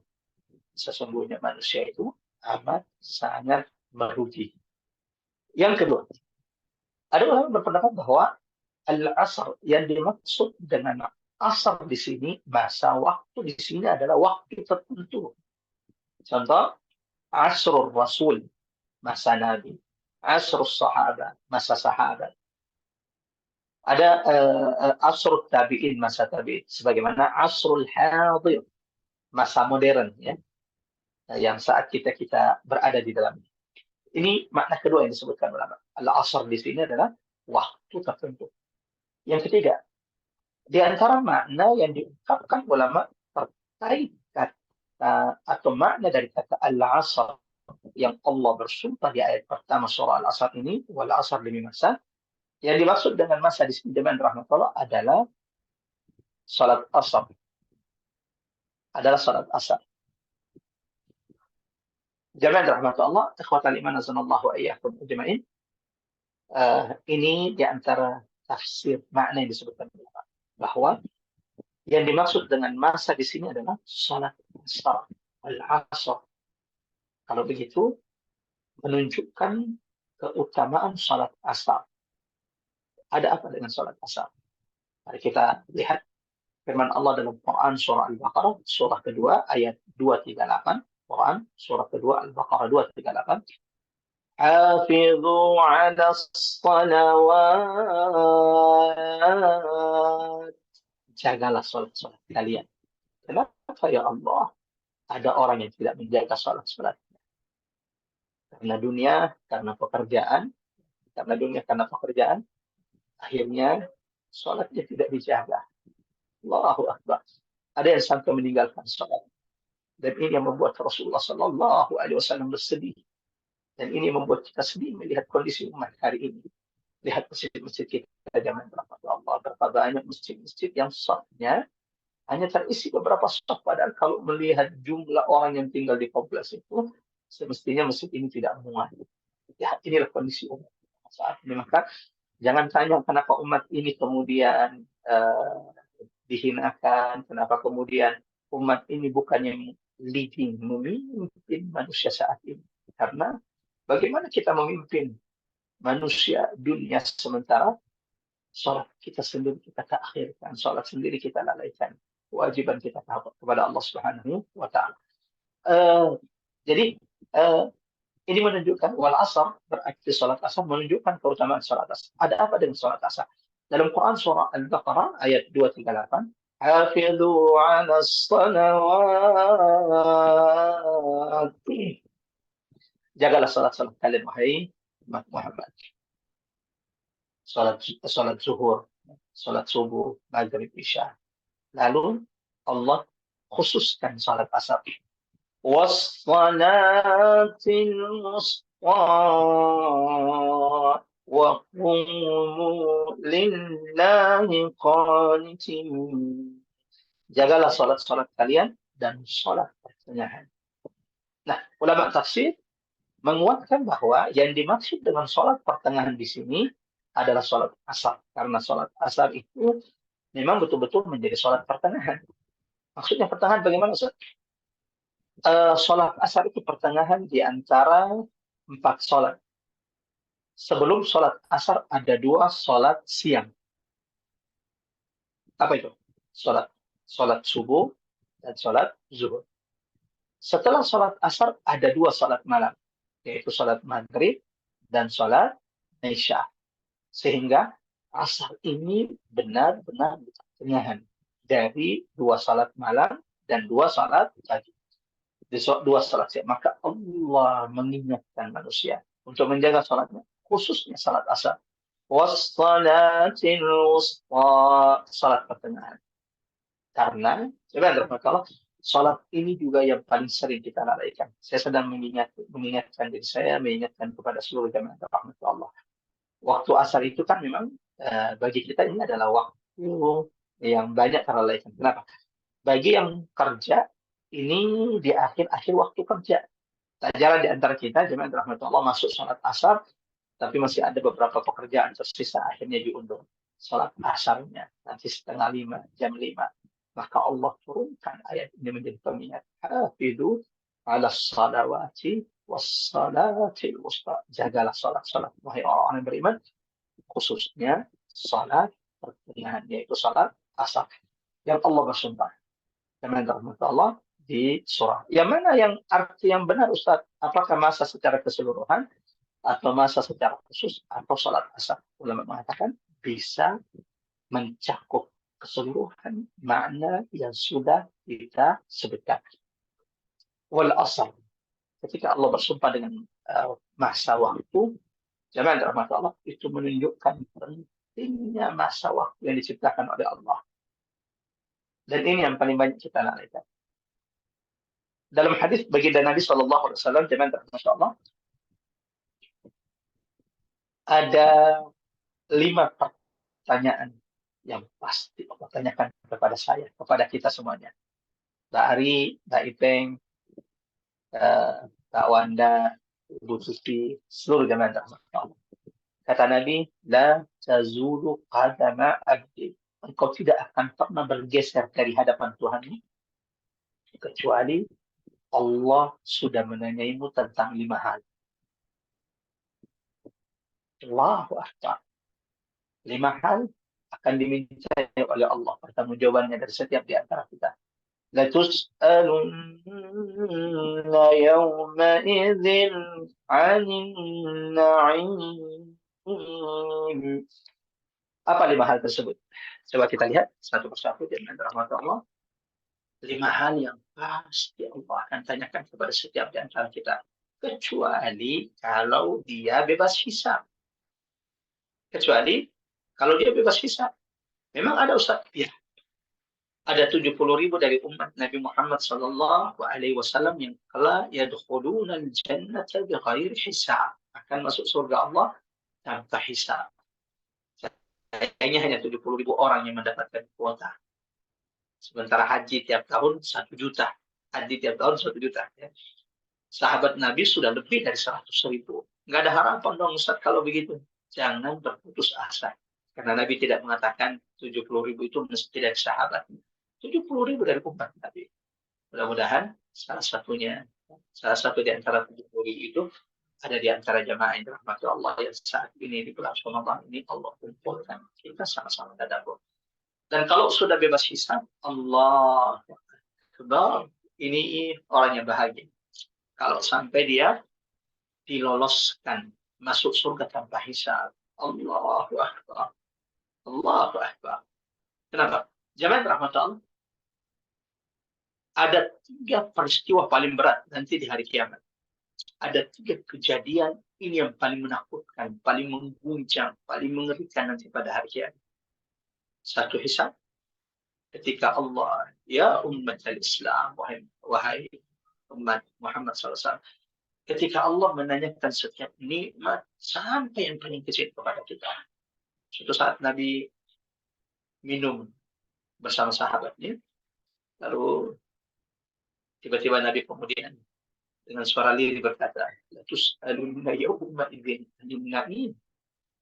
Sesungguhnya manusia itu amat sangat merugi. Yang kedua, ada orang berpendapat bahwa al-asr yang dimaksud dengan asr di sini, masa waktu di sini adalah waktu tertentu. Contoh, asrul rasul, masa nabi, asrul sahabat, masa sahabat. Ada asrul tabi'in, masa tabi'in, sebagaimana asrul hadir, masa modern, ya, yang saat kita berada di dalamnya. Ini makna kedua yang disebutkan ulama. Al-asr di sini adalah waktu tertentu. Yang ketiga, di antara makna yang diungkapkan ulama terkait kata atau makna dari kata al-asr yang Allah bersumpah di ayat pertama surah Al-Asr ini, wal asr demi masa, yang dimaksud dengan masa di sini dengan rahmatullah adalah salat asar. Adalah salat asar. Jamaah rahmat Allah, ikhwatal iman azanallahu wa iyyakum ajma'in. Ini di antara tafsir makna yang disebutkan bahwa yang dimaksud dengan masa di sini adalah salat asar, al-asr. Kalau begitu menunjukkan keutamaan salat asar. Ada apa dengan salat asar? Mari kita lihat firman Allah dalam Quran surah Al-Baqarah surah kedua ayat 238. Quran surah kedua Al-Baqarah 238. Hafizu 'alas salawat. Jagalah salat-salat kalian. Kenapa ya Allah? Ada orang yang tidak menjaga salat-salat. Karena dunia, karena pekerjaan, akhirnya sholatnya tidak dijaga. Allahu Akbar. Ada yang sampai meninggalkan sholat. Dan ini yang membuat Rasulullah Sallallahu Alaihi Wasallam bersedih. Dan ini membuat kita sedih melihat kondisi umat hari ini. Lihat masjid-masjid kita zaman berapa Allah, berapa banyak masjid-masjid yang safnya hanya terisi beberapa saf. Padahal kalau melihat jumlah orang yang tinggal di kompleks itu, semestinya masjid ini tidak muat. Ya, inilah kondisi umat saat ini. Maka jangan tanya kenapa umat ini kemudian dihinakan, kenapa kemudian umat ini bukannya leading, memimpin manusia saat ini. Karena bagaimana kita memimpin manusia dunia sementara sholat kita sendiri kita takhirkan, sholat sendiri kita lalaikan, kewajiban kita kepada Allah Subhanahu wa Ta'ala. Jadi ini menunjukkan wal asar, berarti sholat asar menunjukkan keutamaan sholat asar. Ada apa dengan sholat asar? Dalam Quran surah Al-Baqarah ayat 238, Hafidhu 'ala salawat. Jagalah salat-salat kalian wahai umat Muhammad. Salat zuhur, salat subuh, maghrib, isya. Lalu Allah khususkan salat asar. Was-salatil wusta wa qumu lillahi qanitin. Jagalah salat-salat kalian dan salat pertengahan. Nah, ulama tafsir menguatkan bahwa yang dimaksud dengan sholat pertengahan di sini adalah sholat asar. Karena sholat asar itu memang betul-betul menjadi sholat pertengahan. Maksudnya pertengahan bagaimana, Ustaz? Sholat asar itu pertengahan di antara 4 sholat. Sebelum sholat asar ada 2 sholat siang. Apa itu? Sholat subuh dan sholat zuhur. Setelah sholat asar ada 2 sholat malam, yaitu sholat maghrib dan sholat isya. Sehingga asar ini benar-benar di pertengahan dari 2 sholat malam dan 2 sholat pagi. 2 sholat siang. Maka Allah mengingatkan manusia untuk menjaga sholatnya, khususnya sholat asar. Wassalatil wusta, sholat pertengahan. Karena, Allah, sholat ini juga yang paling sering kita lalaikan. Saya sedang mengingatkan diri saya, mengingatkan kepada seluruh jamaah rahmat Allah. Waktu asar itu kan memang bagi kita ini adalah waktu yang banyak terlalaikan. Kenapa? Bagi yang kerja, ini di akhir-akhir waktu kerja. Tak jalan di antara kita, jamaah rahmat Allah, masuk sholat asar, tapi masih ada beberapa pekerjaan tersisa, akhirnya diundur. Sholat asarnya, nanti 4:30, jam 5. Maka Allah turunkan ayat ini menjadi pengingat. Hafidhu 'ala salawati wassalatil wusta. Jagalah salat-salat wahai orang-orang yang beriman, khususnya salat pertengahan, yaitu salat asar. Yang Allah bersumpah. Dengan rahmat Allah di surah. Yang mana yang arti yang benar, Ustaz? Apakah masa secara keseluruhan atau masa secara khusus atau salat asar? Ulama mengatakan bisa mencakup keseluruhan makna yang sudah kita sebutkan. Wal asar, ketika Allah bersumpah dengan masa waktu, jangan rahmat Allah, itu menunjukkan pentingnya masa waktu yang diciptakan oleh Allah. Dan ini yang paling banyak kita lalaikan. Dalam hadis baginda Nabi SAW, jangan rahmat Allah, ada 5 pertanyaan yang pasti Allah tanyakan kepada saya, kepada kita semuanya. Mbak Ari, Mbak Ipeng, Mbak Wanda, Ibu Suci, seluruh jamaah rahmat Allah. Kata Nabi, la tazulu qadama abdi. Engkau tidak akan pernah bergeser dari hadapan Tuhan kecuali Allah sudah menanyaimu tentang 5 hal. Allahu Akbar. 5 hal akan diminta oleh Allah pertanggungjawabannya dari setiap di antara kita. La tus'alunna yawma idzin 'anil na'im. Apa 5 hal tersebut? Coba kita lihat satu persatu dengan rahmat Allah. 5 hal yang pasti Allah akan tanyakan kepada setiap di antara kita, kecuali kalau dia bebas hisab. Kecuali kalau dia bebas hisab. Memang ada Ustaz? Ya, ada 70.000 dari umat Nabi Muhammad sallallahu alaihi wasallam yang kala yadkhuluna al-jannata bighairi hisab, akan masuk surga Allah tanpa hisab. Sayangnya hanya 70.000 orang yang mendapatkan kuota. Sementara haji tiap tahun 1 juta. Haji tiap tahun 1 juta. Ya. Sahabat Nabi sudah lebih dari 100.000. Nggak ada harapan dong Ustaz kalau begitu. Jangan berputus asa. Karena Nabi tidak mengatakan 70.000 itu mesti dari sahabat. 70.000 dari umat Nabi. Mudah-mudahan salah satu di antara 70.000 itu ada di antara jamaah yang dirahmati Allah yang saat ini di bulan Ramadan ini Allah kumpulkan kita sama-sama tadabbur. Dan kalau sudah bebas hisab, Allah Akbar, ini orang yang bahagia. Kalau sampai dia diloloskan masuk surga tanpa hisab. Allahu Akbar. Allahu Akbar. Kenapa? Jamaah rahmat Allah. Ada 3 peristiwa paling berat nanti di hari kiamat. Ada 3 kejadian ini yang paling menakutkan, paling mengguncang, paling mengerikan nanti pada hari kiamat. 1 hisab. Ketika Allah, ya umat al-Islam, wahai umat Muhammad SAW, ketika Allah menanyakan setiap nikmat sampai yang paling kecil kepada kita. Suatu saat Nabi minum bersama sahabatnya, lalu tiba-tiba Nabi kemudian dengan suara lirih berkata, "Latus alunna yauma idzin anin na'im."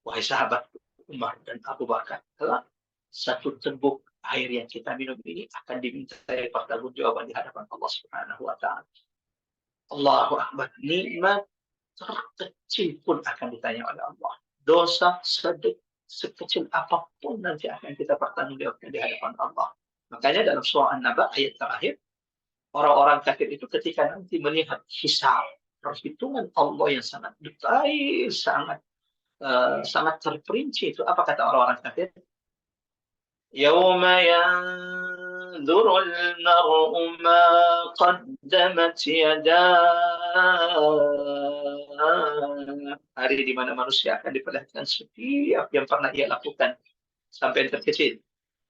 Wahai sahabat Umar dan Abu Bakar, kelak 1 teguk air yang kita minum ini akan dimintai pertanggungjawaban di hadapan Allah Subhanahu wa taala. Allahu Akbar. Nikmat terkecil pun akan ditanya oleh Allah. Dosa sekecil apapun nanti akan kita pertanggungjawabkan di hadapan Allah. Makanya dalam surah An-Naba ayat terakhir, orang-orang kafir itu ketika nanti melihat hisab, perhitungan Allah yang sangat detail, sangat terperinci, itu apa kata orang-orang kafir? Yauma yanzurul mar'u ma qaddamat yadah. Hari di mana manusia akan diperlihatkan setiap yang pernah ia lakukan sampai yang terkecil.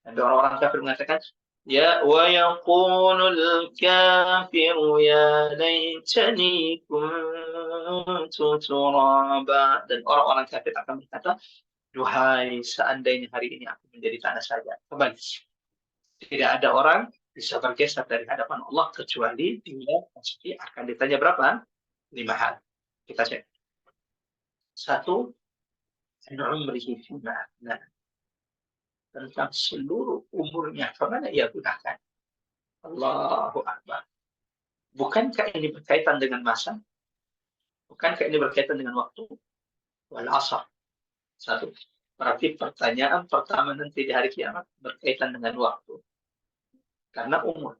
Dan orang-orang kafir mengatakan, ya wa yaqulul kafiru ya laitani kuntu turaba. Dan orang-orang kafir akan berkata, duhai seandainya hari ini aku menjadi tanah saja. Kembali. Tidak ada orang bisa bergeser dari hadapan Allah kecuali dia pasti akan ditanya berapa? 5 hal. Kita cek. 1, umrihi fima afna. Tentang seluruh umurnya kemana ia gunakan. Allahu Akbar. Bukankah ini berkaitan dengan masa? Bukankah ini berkaitan dengan waktu? Wal asar. 1. Berarti pertanyaan pertama nanti di hari kiamat berkaitan dengan waktu. Karena umur.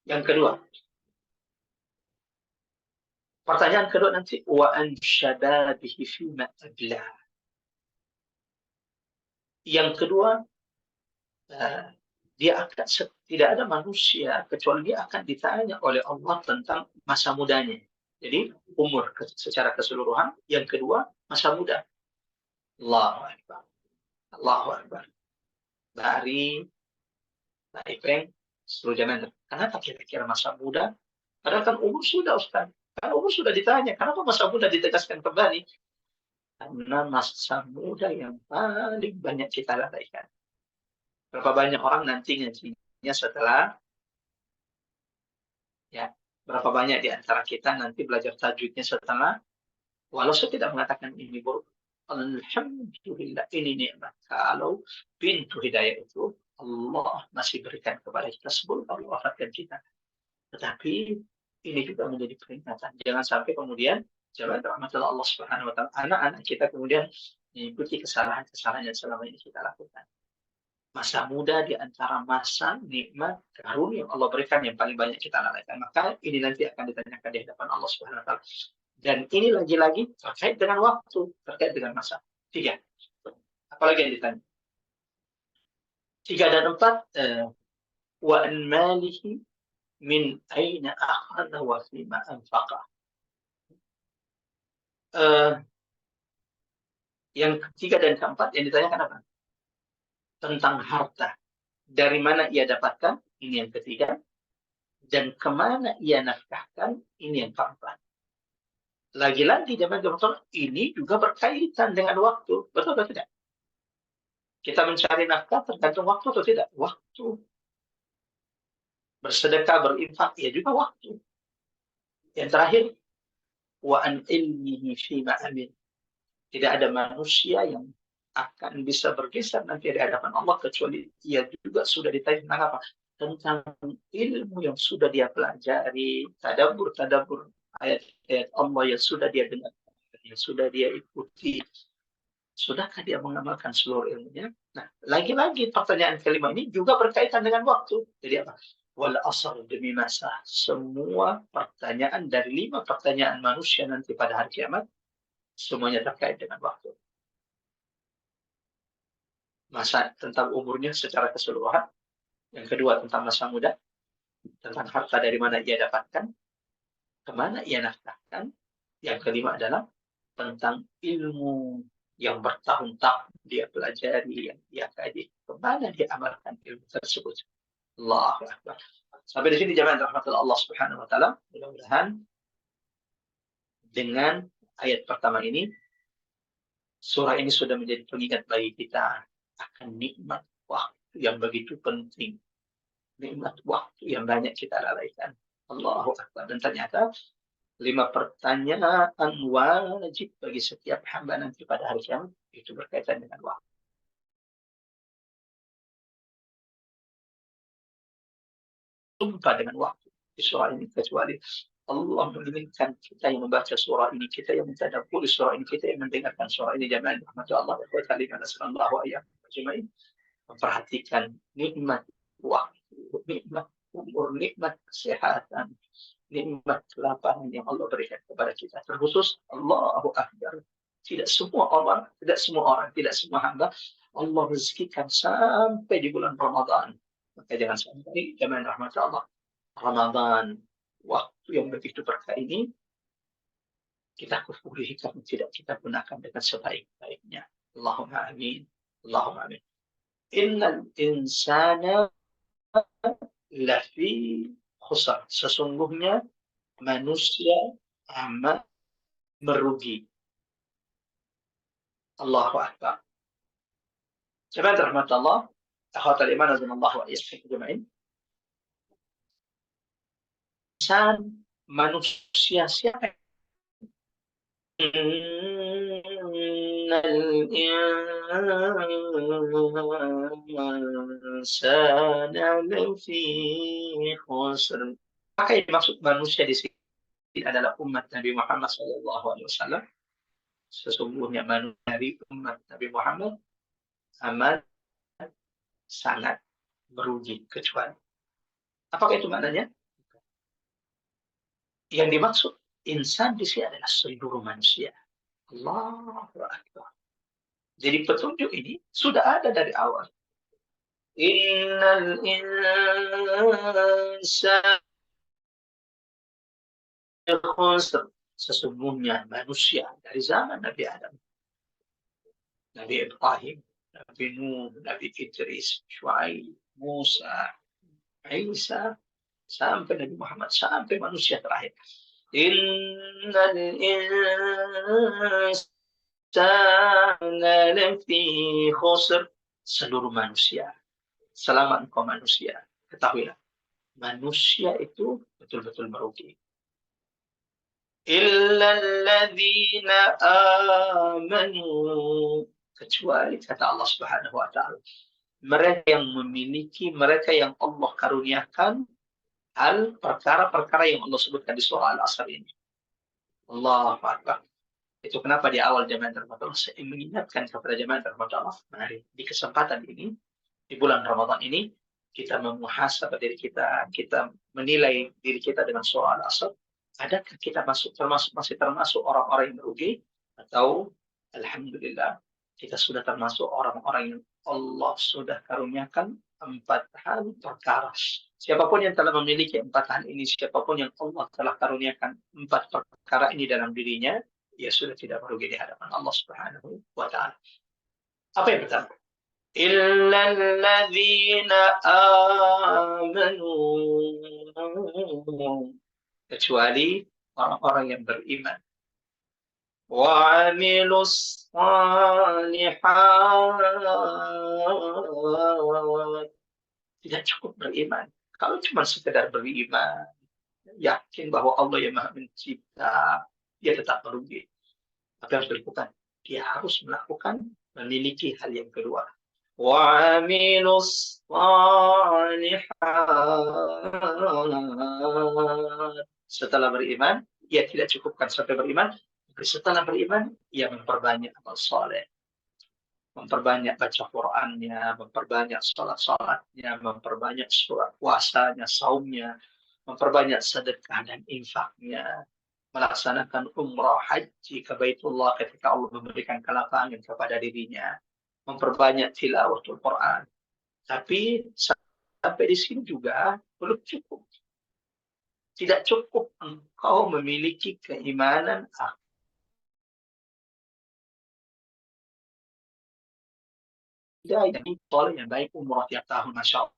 Yang kedua. Pertanyaan kedua nanti. Wa an syababihi fima ablah. Yang kedua, dia akan tidak ada manusia kecuali dia akan ditanya oleh Allah tentang masa mudanya. Jadi umur secara keseluruhan. Yang kedua, masa muda. Allahu Akbar. Allahu Akbar. Dari Ipeng, seluruh zaman. Kenapa kira-kira masa muda? Padahal kan umur sudah, Ustaz. Kan umur sudah ditanya. Kenapa masa muda ditegaskan kembali? Karena masa muda yang paling banyak kita lalaikan. Berapa banyak orang nanti ngajinya setelah, ya, berapa banyak di antara kita nanti belajar tajwidnya setelah, walau saya tidak mengatakan ini buruk. Alhamdulillah, ini nikmat. Kalau pintu hidayah itu Allah masih berikan kepada kita sebelum Allah wafatkan kita. Tetapi ini juga menjadi peringatan. Jangan sampai kemudian jangan rahmatullah Allah Subhanahu wa taala anak-anak kita kemudian mengikuti kesalahan-kesalahan yang selama ini kita lakukan. Masa muda di antara masa nikmat karunia yang Allah berikan yang paling banyak kita lalaikan. Maka ini nanti akan ditanyakan di hadapan Allah Subhanahu wa taala. Dan ini lagi-lagi terkait dengan waktu, terkait dengan masa. 3. Apalagi yang ditanya? 3 dan 4. Wa an malihi min aina akhadha wa fima anfaqa. Yang ketiga dan keempat yang ditanyakan apa? tentang harta. Dari mana ia dapatkan? Ini yang ketiga. Dan kemana ia nafkahkan? Ini yang keempat. Lagi-lagi jemaah ini juga berkaitan dengan waktu. Betul atau tidak? Kita mencari nafkah tergantung waktu atau tidak? Waktu. Bersedekah, berinfak, ya juga waktu. Yang terakhir, wa an ilmihi fima amin. Tidak ada manusia yang akan bisa bergeser nanti di hadapan Allah kecuali ia juga sudah ditanya tentang apa? Tentang ilmu yang sudah dia pelajari, tadabbur ayat-ayat Allah yang sudah dia dengar, yang sudah dia ikuti. Sudahkah dia mengamalkan seluruh ilmunya? Nah, lagi-lagi pertanyaan kelima ini juga berkaitan dengan waktu. Jadi apa? Wal asr demi masa. Semua pertanyaan dari 5 pertanyaan manusia nanti pada hari kiamat semuanya terkait dengan waktu. Masa tentang umurnya secara keseluruhan. Yang kedua tentang masa muda. Tentang harta dari mana ia dapatkan. Kemana ia nafkahkan. Yang kelima adalah tentang ilmu yang bertahun-tahun dia pelajari, yang dia kaji. Kemana dia amalkan ilmu tersebut. Allahu Akbar. Sampai di sini jemaah rahmatullah Allah Subhanahu wa taala. Mudah-mudahan dengan ayat pertama ini surah ini sudah menjadi pengingat bagi kita akan nikmat waktu yang begitu penting. Nikmat waktu yang banyak kita lalaikan. Allahu Akbar. Dan ternyata 5 pertanyaan wajib bagi setiap hamba nanti pada hari kiamat itu berkaitan dengan waktu. Sumpah dengan waktu di surah ini kecuali Allah menginginkan kita yang membaca surah ini, kita yang mentadabbur surah ini, kita yang mendengarkan surah ini jamaah rahmatullah wa ta'ala sallallahu alaihi wasallam memperhatikan nikmat waktu, nikmat umur, nikmat kesehatan, nikmat kelapangan yang Allah berikan kepada kita. Terkhusus Allahu Akbar. Tidak semua orang, tidak semua hamba Allah rezekikan sampai di bulan Ramadan. Maka jangan sampai jamaah rahmat Allah Ramadan waktu yang begitu berkah ini kita kufuri karena tidak kita gunakan dengan sebaik-baiknya. Allahumma amin. Allahumma amin. Innal insana lafi khusar. Sesungguhnya manusia amat merugi. Allahu Akbar. Jemaah rahmat Allah, akhwatul iman azanallahu wa iyyakum ajma'in. Insan manusia siapa? Innal insana lafi khusr. Maka yang dimaksud manusia di sini adalah umat Nabi Muhammad SAW. Sesungguhnya manusia dari umat Nabi Muhammad amat sangat merugi kecuali. Apakah itu maknanya? Yang dimaksud insan di sini adalah seluruh manusia. Allahu Akbar. Jadi petunjuk ini sudah ada dari awal. Innal insana khusr. Sesungguhnya manusia dari zaman Nabi Adam, Nabi Ibrahim, Nabi Nuh, Nabi Idris, Syuaib, Musa, Isa, sampai Nabi Muhammad, sampai manusia terakhir. Innal insana lafi khusr. Seluruh manusia. Selama engkau manusia, ketahuilah, manusia itu betul-betul merugi. Illa alladzina amanu. Kecuali, kata Allah Subhanahu wa ta'ala, mereka yang memiliki, mereka yang Allah karuniakan hal perkara-perkara yang Allah sebutkan di surah Al-Asr ini. Allahu Akbar. Itu kenapa di awal jemaah Ramadan saya mengingatkan kepada jemaah Ramadan, mari di kesempatan ini, di bulan Ramadan ini, kita memuhasabah diri kita, kita menilai diri kita dengan surah Al-Asr. Adakah kita masih termasuk orang-orang yang merugi? Atau alhamdulillah kita sudah termasuk orang-orang yang Allah sudah karuniakan 4 hal perkara. Siapapun yang telah memiliki 4 hal ini, siapapun yang Allah telah karuniakan 4 perkara ini dalam dirinya, ya sudah tidak merugi di hadapan Allah Subhanahu wa ta'ala. Apa yang pertama? Illa alladzina amanu. Kecuali orang-orang yang beriman. Wa amilus salihat. Tidak cukup beriman. Kalau cuma sekedar beriman, yakin bahwa Allah yang Maha Mencipta, dia tetap merugi. Apa yang harus dilakukan? Dia harus melakukan, memiliki hal yang kedua. Wa amilus salihat. Setelah beriman, ia tidak cukupkan sampai beriman. Setelah beriman, ia memperbanyak amal soleh. Memperbanyak baca Qur'annya, memperbanyak sholat-sholatnya, memperbanyak surat puasanya, saumnya, memperbanyak sedekah dan infaknya, melaksanakan umrah haji ke Baitullah ketika Allah memberikan kelapangan kepada dirinya, memperbanyak tilawatul Quran. Tapi sampai di sini juga belum cukup. Tidak cukup engkau memiliki keimanan yang soleh yang baik, umrah tiap tahun, masya Allah,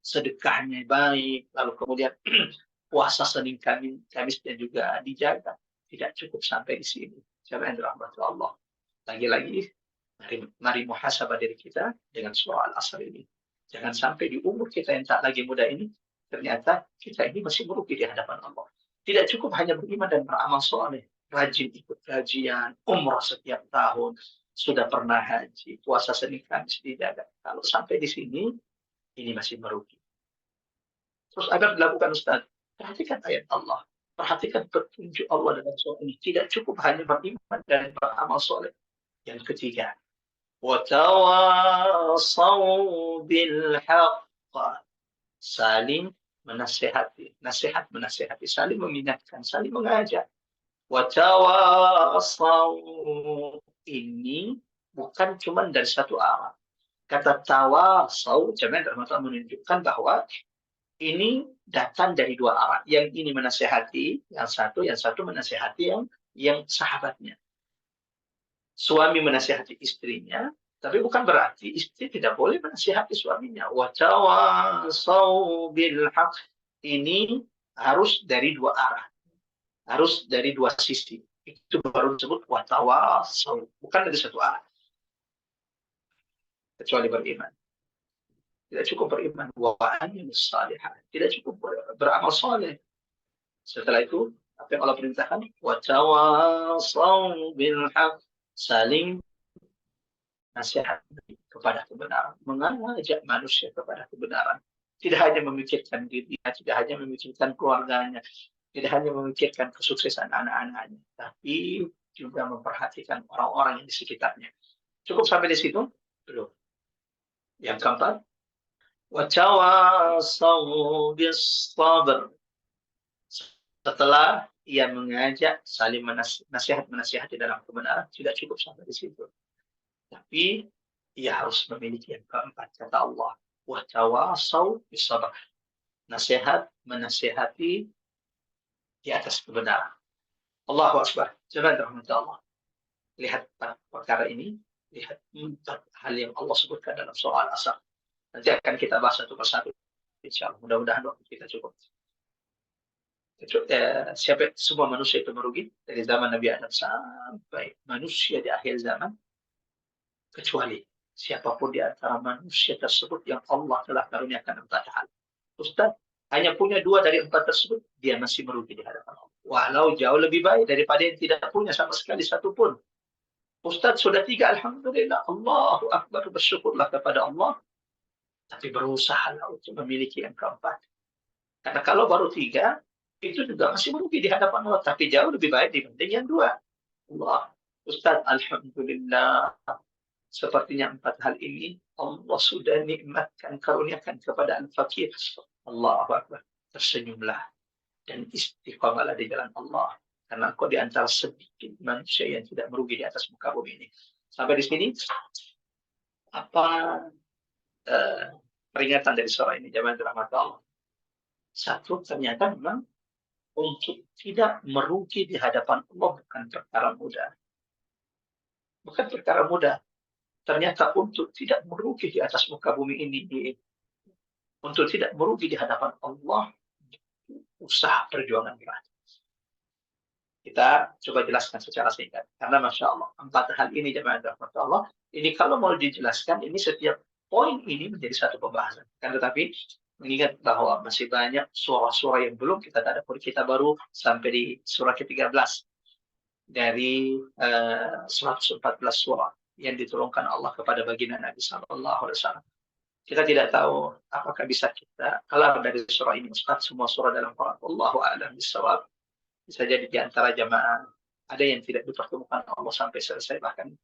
sedekahnya baik, lalu kemudian puasa Senin Kamisnya juga dijaga. Tidak cukup sampai di sini. Siapa yang dirahmati Allah? Lagi-lagi, mari muhasabah diri kita dengan surah Al-Asr ini. Jangan sampai di umur kita yang tak lagi muda ini, ternyata kita ini masih merugi di hadapan Allah. Tidak cukup hanya beriman dan beramal soleh, rajin ikut kajian, umrah setiap tahun, sudah pernah haji, puasa Senin Kamis dijaga. Kalau sampai di sini, ini masih merugi. Terus agar dilakukan Ustaz, perhatikan ayat Allah, perhatikan petunjuk Allah dalam surah ini. Tidak cukup hanya beriman dan beramal soleh. Yang ketiga, وَتَوَاصَوْا بِالْحَقِّ. Saling menasihati, nasihat menasihati, saling mengingatkan, saling mengajak. وَتَوَاصَوْا ini bukan cuma dari satu arah. Kata tawasau, jemaah menunjukkan bahwa ini datang dari dua arah. Yang ini menasihati, yang satu menasihati yang sahabatnya. Suami menasihati istrinya, tapi bukan berarti istri tidak boleh menasihati suaminya. Wa tawasau bil haq. Ini harus dari dua arah. Harus dari dua sisi. Itu baru disebut wa tawasau, bukan dari satu arah. Kecuali beriman. Tidak cukup beriman. Wa amilus salihat. Tidak cukup beramal soleh. Setelah itu, apa yang Allah perintahkan? Wa tawasau bil haq. Saling nasihat kepada kebenaran, mengajak manusia kepada kebenaran. Tidak hanya memikirkan dirinya, tidak hanya memikirkan keluarganya, tidak hanya memikirkan kesuksesan anak-anaknya, tapi juga memperhatikan orang-orang yang di sekitarnya. Cukup sampai di situ? Belum. Yang keempat, وَتَوَاصَوْا بِالصَّبْرِ. Setelah ia mengajak saling menasihati dalam kebenaran, tidak cukup sampai di situ. Tapi ia harus memiliki yang keempat, kata Allah. وَتَوَاصَوْا بِالصَّبْرِ. Nasihat menasihati di atas kebenaran. Allahu Akbar. Jangan rahmat Allah. Lihat perkara ini, lihat empat hal yang Allah sebutkan dalam surah Al-Asr. Nanti akan kita bahas satu persatu. Insyaallah, mudah-mudahan waktu kita cukup. Siapa semua manusia itu merugi dari zaman Nabi Adam sampai manusia di akhir zaman, kecuali siapapun di antara manusia tersebut yang Allah telah karuniakan empat hal. Ustaz, hanya punya dua dari empat tersebut, dia masih merugi di hadapan Allah. Walau jauh lebih baik daripada yang tidak punya sama sekali satu pun. Ustaz, sudah tiga, alhamdulillah, Allahu Akbar, bersyukurlah kepada Allah. Tapi berusaha untuk memiliki yang keempat. Karena kalau baru tiga, itu juga masih merugi di hadapan Allah. Tapi jauh lebih baik dibanding yang dua. Allah, Ustaz, alhamdulillah. Sepertinya empat hal ini Allah sudah nikmatkan, karuniakan kepada al-fakir. Allahu Akbar. Tersenyumlah dan istiqamalah di jalan Allah. Karena engkau di antara sedikit manusia yang tidak merugi di atas muka bumi ini. Sampai di sini, apa peringatan dari surah ini, jemaah rahmat Allah? Satu, ternyata memang untuk tidak merugi di hadapan Allah bukan perkara mudah. Bukan perkara mudah. ternyata untuk tidak merugi di atas muka bumi ini, untuk tidak merugi di hadapan Allah, usaha perjuangan berat. Kita coba jelaskan secara singkat. Karena Masya Allah, 4 hal ini jemaah rahmat Allah, ini kalau mau dijelaskan, ini setiap poin ini menjadi satu pembahasan. Kan tetapi mengingat bahwa masih banyak surah-surah yang belum kita tadabburi, kita baru sampai di surah ke-13 dari 114 surah yang diturunkan Allah kepada baginda Nabi Sallallahu Alaihi Wasallam. Kita tidak tahu apakah bisa kita kelar dari surah ini, Ustaz, semua surah dalam Quran. Allahu a'lam bishawab. Bisa jadi di antara jamaah ada yang tidak dipertemukan Allah sampai selesai, bahkan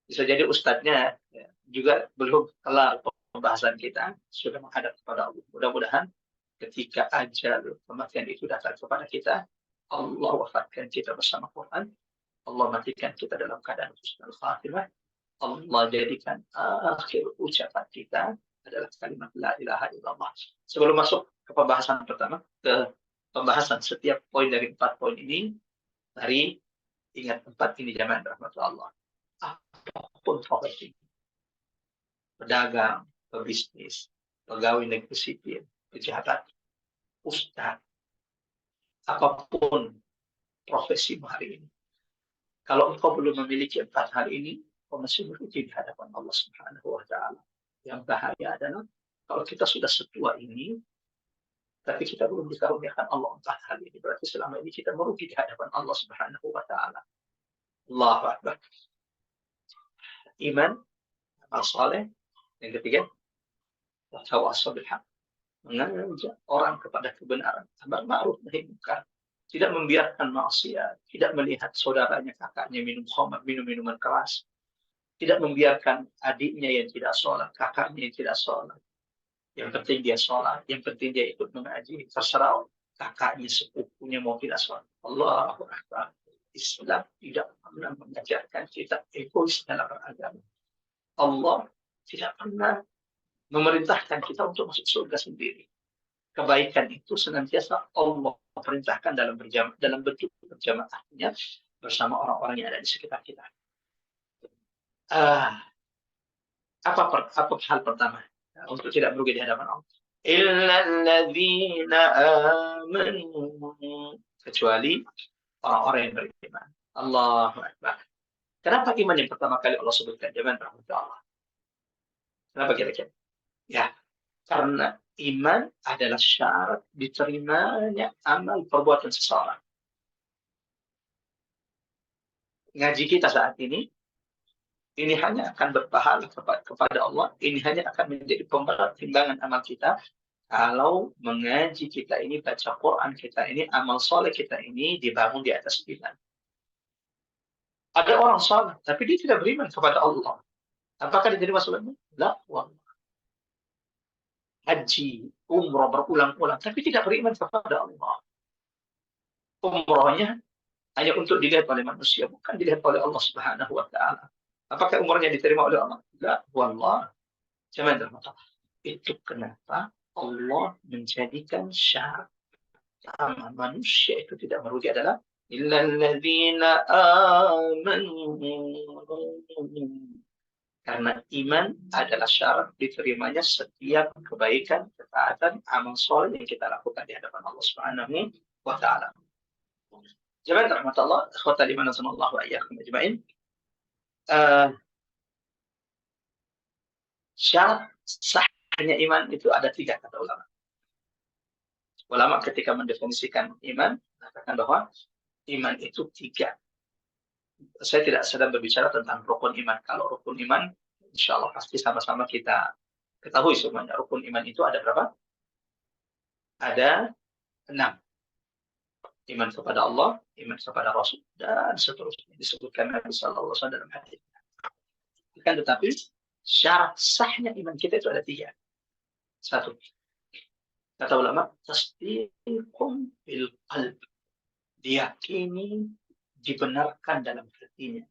bisa jadi ustadznya ya, juga belum kelar pembahasan kita, sudah menghadap kepada Allah. Mudah-mudahan ketika ajal kematian itu datang kepada kita, Allah wafatkan kita bersama Quran, Allah matikan kita dalam keadaan husnul khatimah, Allah jadikan akhir ucapan kita adalah kalimat la ilaha illallah. Sebelum masuk ke pembahasan pertama, ke pembahasan setiap poin dari 4 poin ini, mari ingat 4 ini jamaah rahmatullah Allah. Apapun profesi, pedagang, pebisnis, pegawai negeri sipil, pejabat, ustaz, apapun profesimu hari ini, kalau engkau belum memiliki 4 hal ini, kau masih merugi di hadapan Allah Subhanahu wa Ta'ala. Yang bahaya adalah kalau kita sudah setua ini, tapi kita belum dikaruniakan Allah 4 hal ini, berarti selama ini kita merugi di hadapan Allah Subhanahu wa Ta'ala. Allahu Akbar. Iman, amal saleh. Yang ketiga, tawassul bil haq, mengajak orang kepada kebenaran, amar ma'ruf nahi munkar, tidak membiarkan maksiat, tidak melihat saudaranya, kakaknya minum khamar, minum minuman keras, tidak membiarkan adiknya yang tidak sholat, kakaknya yang tidak sholat. Yang penting dia sholat, yang penting dia ikut mengaji, terserah kakaknya, sepupunya mau tidak sholat. Allahu Akbar. Islam tidak pernah mengajarkan kita egois dalam beragama. Allah tidak pernah memerintahkan kita untuk masuk surga sendiri. Kebaikan itu senantiasa Allah perintahkan dalam bentuk berjamaahnya bersama orang-orang yang ada di sekitar kita. Apa hal pertama untuk tidak merugi di hadapan Allah? Illalladzina amanu, kecuali orang-orang yang beriman. Allahu Akbar. Kenapa iman yang pertama kali Allah sebutkan? Jangan rahmat Allah. Kenapa kira-kira? Ya, karena iman adalah syarat diterimanya amal perbuatan seseorang. Ngaji kita saat ini hanya akan berpahala kepada Allah, ini hanya akan menjadi pemberat timbangan amal kita kalau mengaji kita ini, baca Quran kita ini, amal soleh kita ini dibangun di atas iman. Ada orang sholat, tapi dia tidak beriman kepada Allah. Apakah diterima sholatnya? La, wallah. Haji, umrah berulang-ulang, tapi tidak beriman kepada Allah. Umrahnya hanya untuk dilihat oleh manusia, bukan dilihat oleh Allah Subhanahu wa Ta'ala. Apakah umrahnya diterima oleh Allah? La, wallah. Jangan termata. Itu kenapa Allah menjadikan syarat manusia itu tidak merugi adalah illalladzina amanu. Karena iman adalah syarat diterimanya setiap kebaikan, ketaatan, amal soleh yang kita lakukan di hadapan Allah Subhanahu wa Ta'ala. Jemaah rahmatullah, ikhwata liman sallallahu alaihi ajma'in. Syarat sahnya iman itu ada 3 kata ulama. Ulama ketika mendefinisikan iman mengatakan bahwa iman itu 3. Saya tidak sedang berbicara tentang rukun iman. Kalau rukun iman, insya Allah pasti sama-sama kita ketahui semuanya. Rukun iman itu ada berapa? Ada 6. Iman kepada Allah, iman kepada Rasul, dan seterusnya. Disebutkan Nabi Sallallahu Alaihi Wasallam dalam hadis. Kan tetapi syarat sahnya iman kita itu ada 3. 1. Kata ulama, tasdiqum bil qalb, diyakini, dibenarkan dalam hatinya.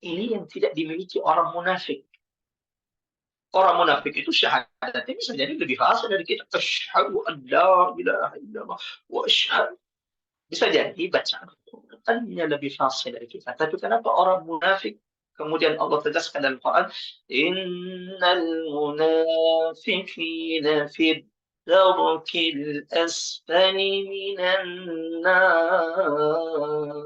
Ini yang tidak dimiliki orang munafik. Orang munafik itu syahadatnya bisa jadi lebih fasih dari kita. Asyhadu an la ilaha illallah wa asyhadu. Bisa jadi bacaan Qurannya lebih fasih dari kita. Tapi kenapa orang munafik Kemudian Allah tegaskan dalam Quran, innal munafiqina fi darkil asfali minan nar.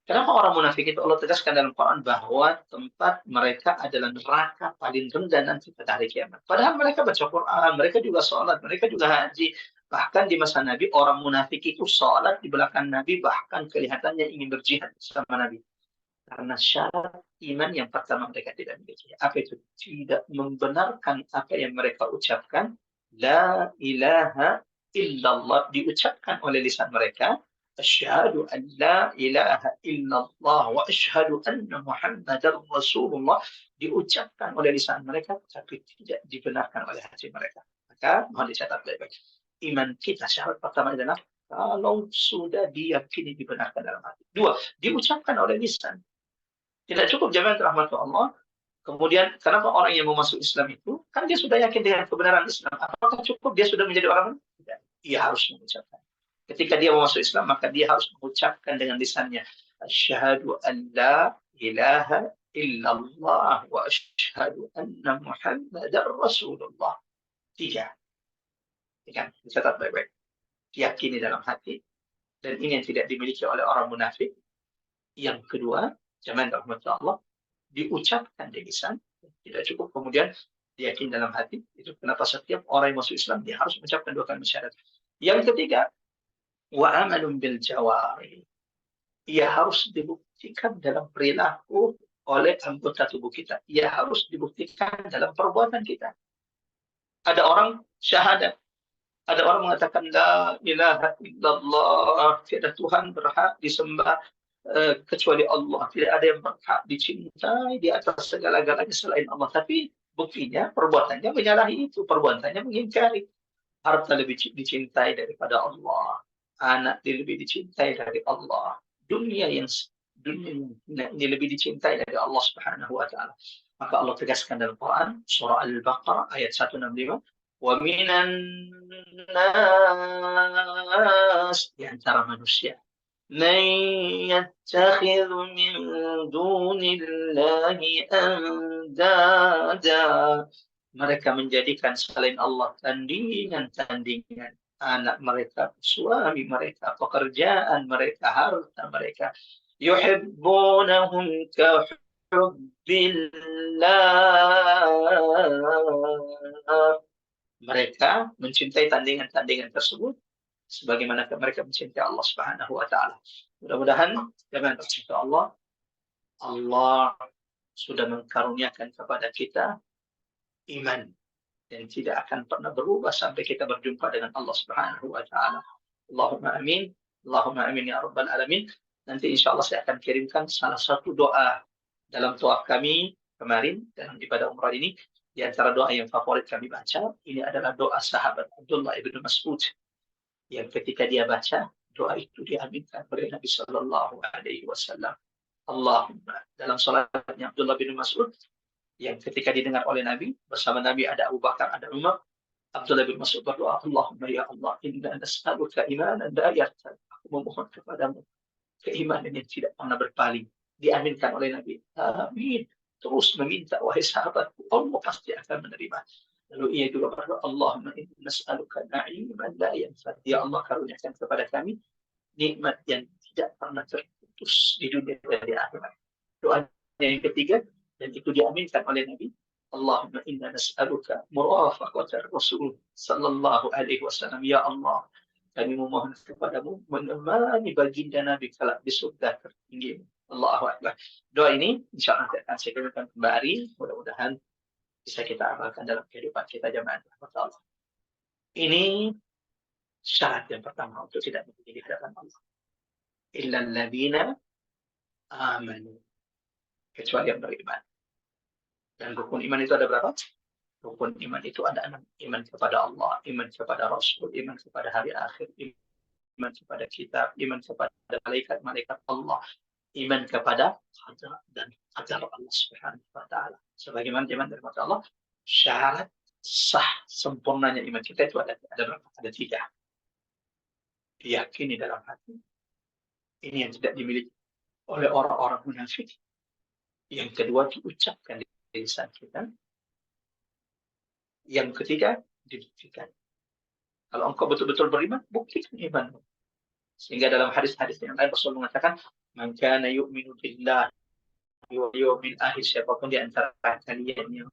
Kenapa orang munafik itu Allah tegaskan dalam Quran bahwa tempat mereka adalah neraka paling rendah nanti pada hari kiamat. Padahal mereka baca Quran, mereka juga sholat, mereka juga haji. Bahkan di masa Nabi, orang munafik itu sholat di belakang Nabi, bahkan kelihatannya ingin berjihad bersama Nabi. Karena syarat iman yang pertama mereka tidak miliki. Apa itu? Tidak membenarkan apa yang mereka ucapkan. La ilaha illallah diucapkan oleh lisan mereka. Asyhadu an la ilaha illallah wa asyhadu anna Muhammadar Rasulullah diucapkan oleh lisan mereka tapi tidak dibenarkan oleh hati mereka. Maka mohon dicatat baik-baik. Iman kita syarat pertama adalah kalau sudah diyakini dibenarkan dalam hati. Dua, diucapkan oleh lisan. Tidak cukup jamaah rahmat Allah. Kemudian kenapa orang yang mau masuk Islam itu kan dia sudah yakin dengan kebenaran Islam. Apakah cukup dia sudah menjadi orang? Tidak. Dia harus mengucapkan. Ketika dia mau masuk Islam, maka dia harus mengucapkan dengan lisannya. Asyhadu an la ilaha illallah wa asyhadu anna Muhammadar Rasulullah. Tiga. Dicatat baik-baik. Yakini dalam hati. Dan ini yang tidak dimiliki oleh orang munafik. Yang kedua, jamaah rahmat Allah, diucapkan di lisan. Tidak cukup kemudian diyakini dalam hati. Itu kenapa setiap orang yang masuk Islam, dia harus mengucapkan dua kalimat syahadat. Yang ketiga, wa amalun bil jawari. Ia harus dibuktikan dalam perilaku oleh anggota tubuh kita. Ia harus dibuktikan dalam perbuatan kita. Ada orang syahadat. Ada orang mengatakan la ilaha illallah. Tiada Tuhan berhak disembah kecuali Allah. Tidak ada yang berhak dicintai di atas segala-galanya selain Allah. Tapi buktinya, perbuatannya menyalahi itu. Perbuatannya mengingkari. Harta lebih dicintai daripada Allah. Anak lebih dicintai dari Allah. Dunia ini lebih dicintai dari Allah Subhanahu wa taala. Maka Allah tegaskan dalam Quran surah Al-Baqarah ayat 165, wa minan nas, di antara manusia, man yattakhidhu min dunillahi andada. Mereka menjadikan selain Allah tandingan-tandingan. Anak mereka, suami mereka, pekerjaan mereka, harta mereka. Yuhibbunahum kahubbillah. Mereka mencintai tandingan-tandingan tersebut sebagaimana mereka mencintai Allah Subhanahu wa taala. Mudah-mudahan dengan rahmat Allah sudah mengkaruniakan kepada kita iman dan tidak akan pernah berubah sampai kita berjumpa dengan Allah Subhanahu wa taala. Allahumma amin. Allahumma amin ya rabbal alamin. Nanti insyaallah saya akan kirimkan salah satu doa dalam tawaf kami kemarin dalam ibadah umrah ini. Di antara doa yang favorit kami baca, ini adalah doa sahabat Abdullah ibn Mas'ud yang ketika dia baca doa itu diaminkan oleh Nabi sallallahu alaihi wasallam. Allahumma, dalam salatnya Abdullah bin Mas'ud yang ketika didengar oleh Nabi, bersama Nabi ada Abu Bakar, ada Umar, Abdullah bin Mas'ud berdoa, Allahumma ya Allah, inna nas'aluka imanan la yartad. Aku memohon kepadamu keimanan yang tidak pernah berpaling. Diaminkan oleh Nabi. Amin. Terus meminta, wahai sahabatku, Allah pasti akan menerima. Lalu ia juga berdoa, Allahumma inna nas'aluka na'iman la yanfad. Ya Allah, karuniakan kepada kami nikmat yang tidak pernah terputus di dunia dan di akhirat. Doa yang ketiga, dan itu diaminkan oleh Nabi, Allahumma inna nas'aluka murafaqatar Rasul sallallahu alaihi wasallam. Ya Allah, kami memohon kepadamu menemani baginda Nabi kelak di surga tertinggi. Allahu Akbar. Doa ini insyaallah akan saya kirimkan kembali. Mudah-mudahan bisa kita amalkan dalam kehidupan kita jamaah Allah. Ini syarat yang pertama untuk tidak menjadi di hadapan Allah. Illal ladzina amanu. Kecuali yang beriman. Dan rukun iman itu ada berapa? Rukun iman itu ada 6. Iman kepada Allah, iman kepada Rasul, iman kepada hari akhir, iman kepada kitab, iman kepada malaikat-malaikat Allah, iman kepada qadar dan qadar Allah Subhanahu wa taala. Sebagaimana iman dari Allah, syarat sah sempurnanya iman kita itu ada berapa? Ada 3. Diyakini dalam hati. Ini yang tidak dimiliki oleh orang-orang munafik. Yang kedua diucapkan di lisan kita. Yang ketiga dibuktikan. Kalau engkau betul-betul beriman, buktikan imanmu. Sehingga dalam hadis-hadis yang lain Rasul mengatakan, "Man kana yu'minu billahi wal yawmil akhir," siapapun di antara kalian yang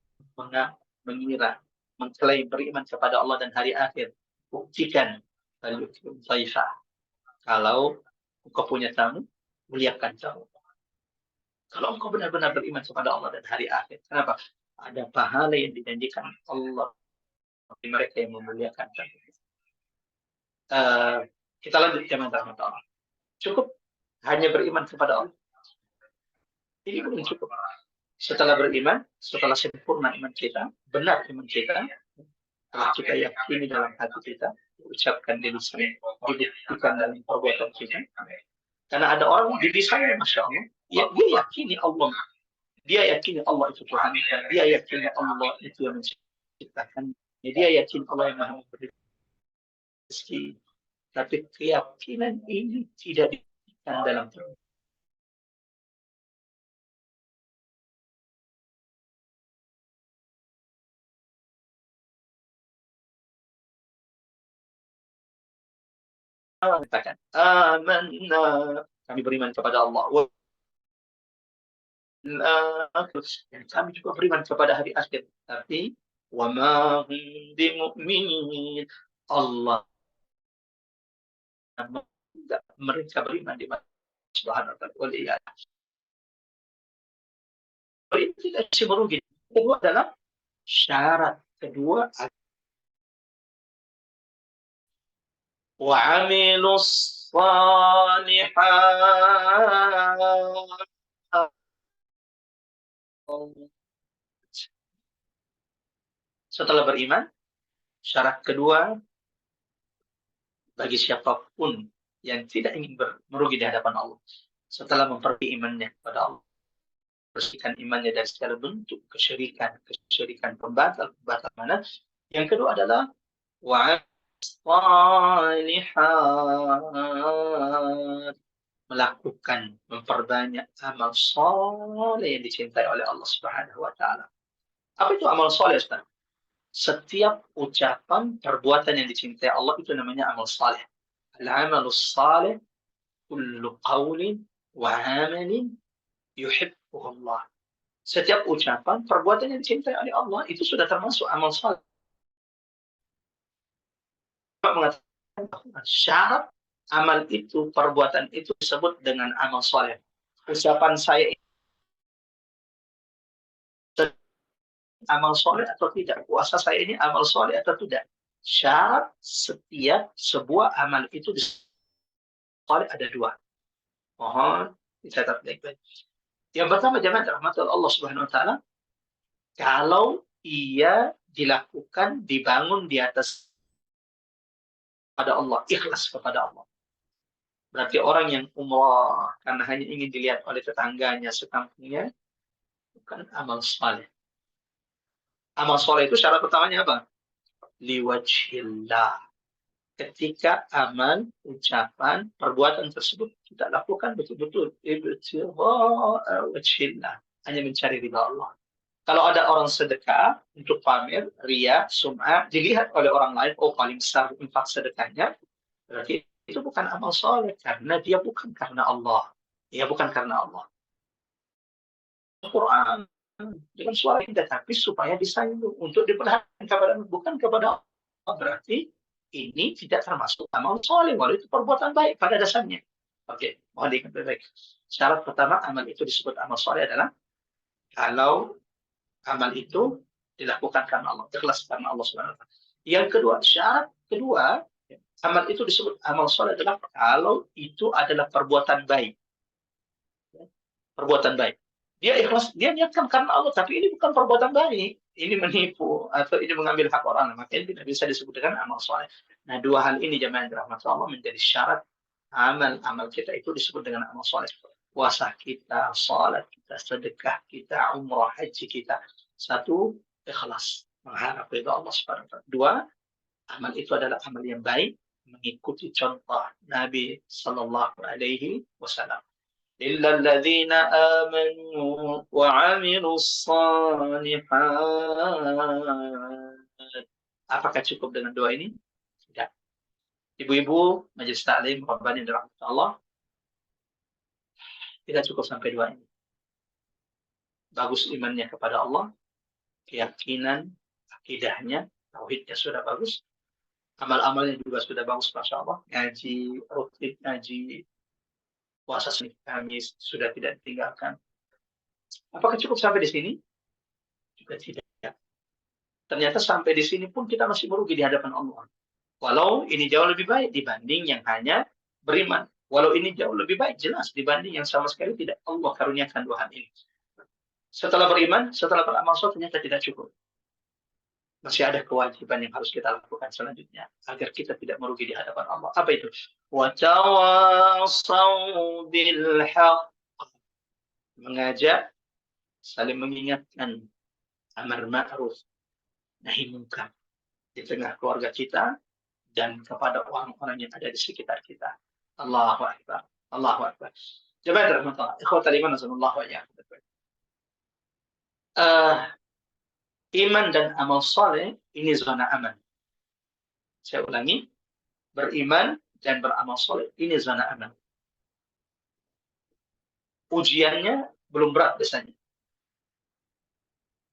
mengira, mengklaim beriman kepada Allah dan hari akhir, buktikan kalau engkau punya tamu, muliakan tamu. Kalau engkau benar-benar beriman kepada Allah dan hari akhir, kenapa? Ada pahala yang dijanjikan Allah bagi mereka yang memuliakan tamu. Kita lanjut teman-teman. Cukup hanya beriman kepada Allah. Ini belum cukup. Setelah beriman, setelah sempurna iman kita, benar iman kita, telah kita yakini dalam hati kita, diucapkan di lisan, dibuktikan dalam perbuatan kita. Karena ada orang di lisannya, Masya Allah, ya, dia yakini Allah. Dia yakini Allah itu Tuhan. Dia yakini Allah itu yang menciptakan. Dia yakini Allah yang maha memberi rezeki. Tapi keyakinan ini tidak dibuktikan dalam perbuatan. Katakan, amanna, kami beriman kepada Allah. Dan kami juga beriman kepada hari akhir. Tapi, wa ma hum bimu'minin. Allah mereka beriman di mana Subhanahu wa ta'ala. Ini tidak bisa merugi. Kedua adalah syarat kedua, wa amilus salihat. Setelah beriman, syarat kedua bagi siapapun yang tidak ingin merugi di hadapan Allah, setelah memperbaiki imannya kepada Allah, bersihkan imannya dari segala bentuk kesyirikan pembatal mana. Yang kedua adalah wa salihat, melakukan, memperbanyak amal soleh yang dicintai oleh Allah Subhanahu wa ta'ala. Apa itu amal soleh, Ustaz? Setiap ucapan, perbuatan yang dicintai Allah itu namanya amal saleh. Al-amalus saleh kullu qawlin wa amalin yuhibbuhu Allah. Setiap ucapan, perbuatan yang dicintai oleh Allah itu sudah termasuk amal saleh. Mengatakan syarat amal itu, perbuatan itu disebut dengan amal saleh. Ucapan saya amal soleh atau tidak, puasa saya ini amal soleh atau tidak. Syarat setiap sebuah amal itu soleh ada dua. Mohon dicatat baik-baik. Yang pertama, jemaah rahmatullah Allah Subhanahu wa ta'ala, kalau ia dilakukan, dibangun di atas pada Allah, ikhlas kepada Allah. Berarti orang yang umrah karena hanya ingin dilihat oleh tetangganya, sekampungnya, bukan amal soleh. Amal soleh itu syarat pertamanya apa? Liwajhillah. Ketika amal, ucapan, perbuatan tersebut kita lakukan betul-betul wajhillah, hanya mencari ridha Allah. Kalau ada orang sedekah untuk pamer, riya, sum'ah, dilihat oleh orang lain, oh paling besar infak sedekahnya, berarti itu bukan amal soleh, karena dia bukan karena Allah. Dia bukan karena Allah. Al-Quran dengan suara indah, tapi supaya disayang, untuk diperhatikan kepada, bukan kepada Allah. Berarti ini tidak termasuk amal soleh, walau itu perbuatan baik pada dasarnya. Oke, mohon diingat baik. Syarat pertama amal itu disebut amal soleh adalah kalau amal itu dilakukan karena Allah, ikhlas karena Allah Subhanahu wa ta'ala. Yang kedua, syarat kedua, amal itu disebut amal soleh adalah kalau itu adalah perbuatan baik. Perbuatan baik. Dia ikhlas, dia niatkan karena Allah, tapi ini bukan perbuatan baik. Ini menipu atau ini mengambil hak orang, maka ini tidak bisa disebut dengan amal soleh. Nah, dua hal ini jemaah yang dirahmati Allah menjadi syarat amal kita itu disebut dengan amal soleh. Puasa kita, salat kita, sedekah kita, umrah, haji kita. Satu, ikhlas, mengharap ridha Allah Subhanahu wa ta'ala. Dua, amal itu adalah amal yang baik, mengikuti contoh Nabi Sallallahu Alaihi Wasallam. إلا الذين آمنوا وعملوا الصالحات. Apakah cukup dengan doa ini? Tidak. Ibu-ibu, majelis taklim, Rabbani dan rahmat Allah, tidak cukup sampai doa ini. Bagus imannya kepada Allah, keyakinan, akidahnya, tauhidnya sudah bagus, amal-amalnya juga sudah bagus, Masya Allah. Ngaji, rutin ngaji, puasa Senin Kamis sudah tidak ditinggalkan. Apakah cukup sampai di sini? Juga tidak. Ternyata sampai di sini pun kita masih merugi di hadapan Allah. Walau ini jauh lebih baik dibanding yang hanya beriman. Walau ini jauh lebih baik jelas dibanding yang sama sekali tidak Allah karuniakan dua hal ini. Setelah beriman, setelah beramal soleh ternyata tidak cukup. Masih ada kewajiban yang harus kita lakukan selanjutnya agar kita tidak merugi di hadapan Allah. Apa itu? Wa tawassaw bil haqq. Mengajak, saling mengingatkan, amar ma'ruf, nahi munkar di tengah keluarga kita dan kepada orang-orang yang ada di sekitar kita. Allahu Akbar. Allahu Akbar. Jemaah rahmatullah. Ikhwatal iman nasallallahu wa iyyakum. Iman dan amal soleh ini zona aman. Saya ulangi, beriman dan beramal soleh ini zona aman. Ujiannya belum berat biasanya.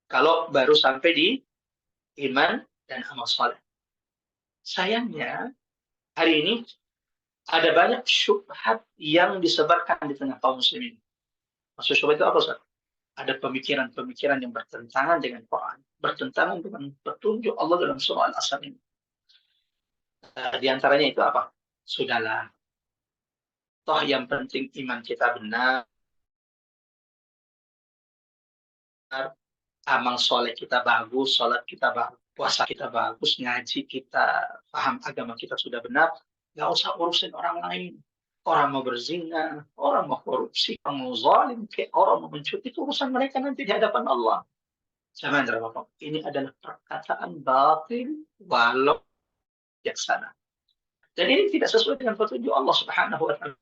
Kalau baru sampai di iman dan amal soleh. Sayangnya, hari ini ada banyak syubhat yang disebarkan di tengah kaum muslimin. Maksud syubhat itu apa, Ustaz? Ada pemikiran-pemikiran yang bertentangan dengan Quran, bertentangan dengan petunjuk Allah dalam surah Al-Asr ini. Di antaranya itu apa? Sudahlah. Toh yang penting iman kita benar, amal soleh kita bagus, sholat kita bagus, puasa kita bagus, ngaji kita, paham agama kita sudah benar, nggak usah urusin orang lain. Orang mau berzina, orang mau korupsi, orang mau zalim, orang mau mencuri, itu urusan mereka nanti di hadapan Allah. Jangan terlalu. Ini adalah perkataan batil walau bijaksana. Dan ini tidak sesuai dengan petunjuk Allah Subhanahu wa taala.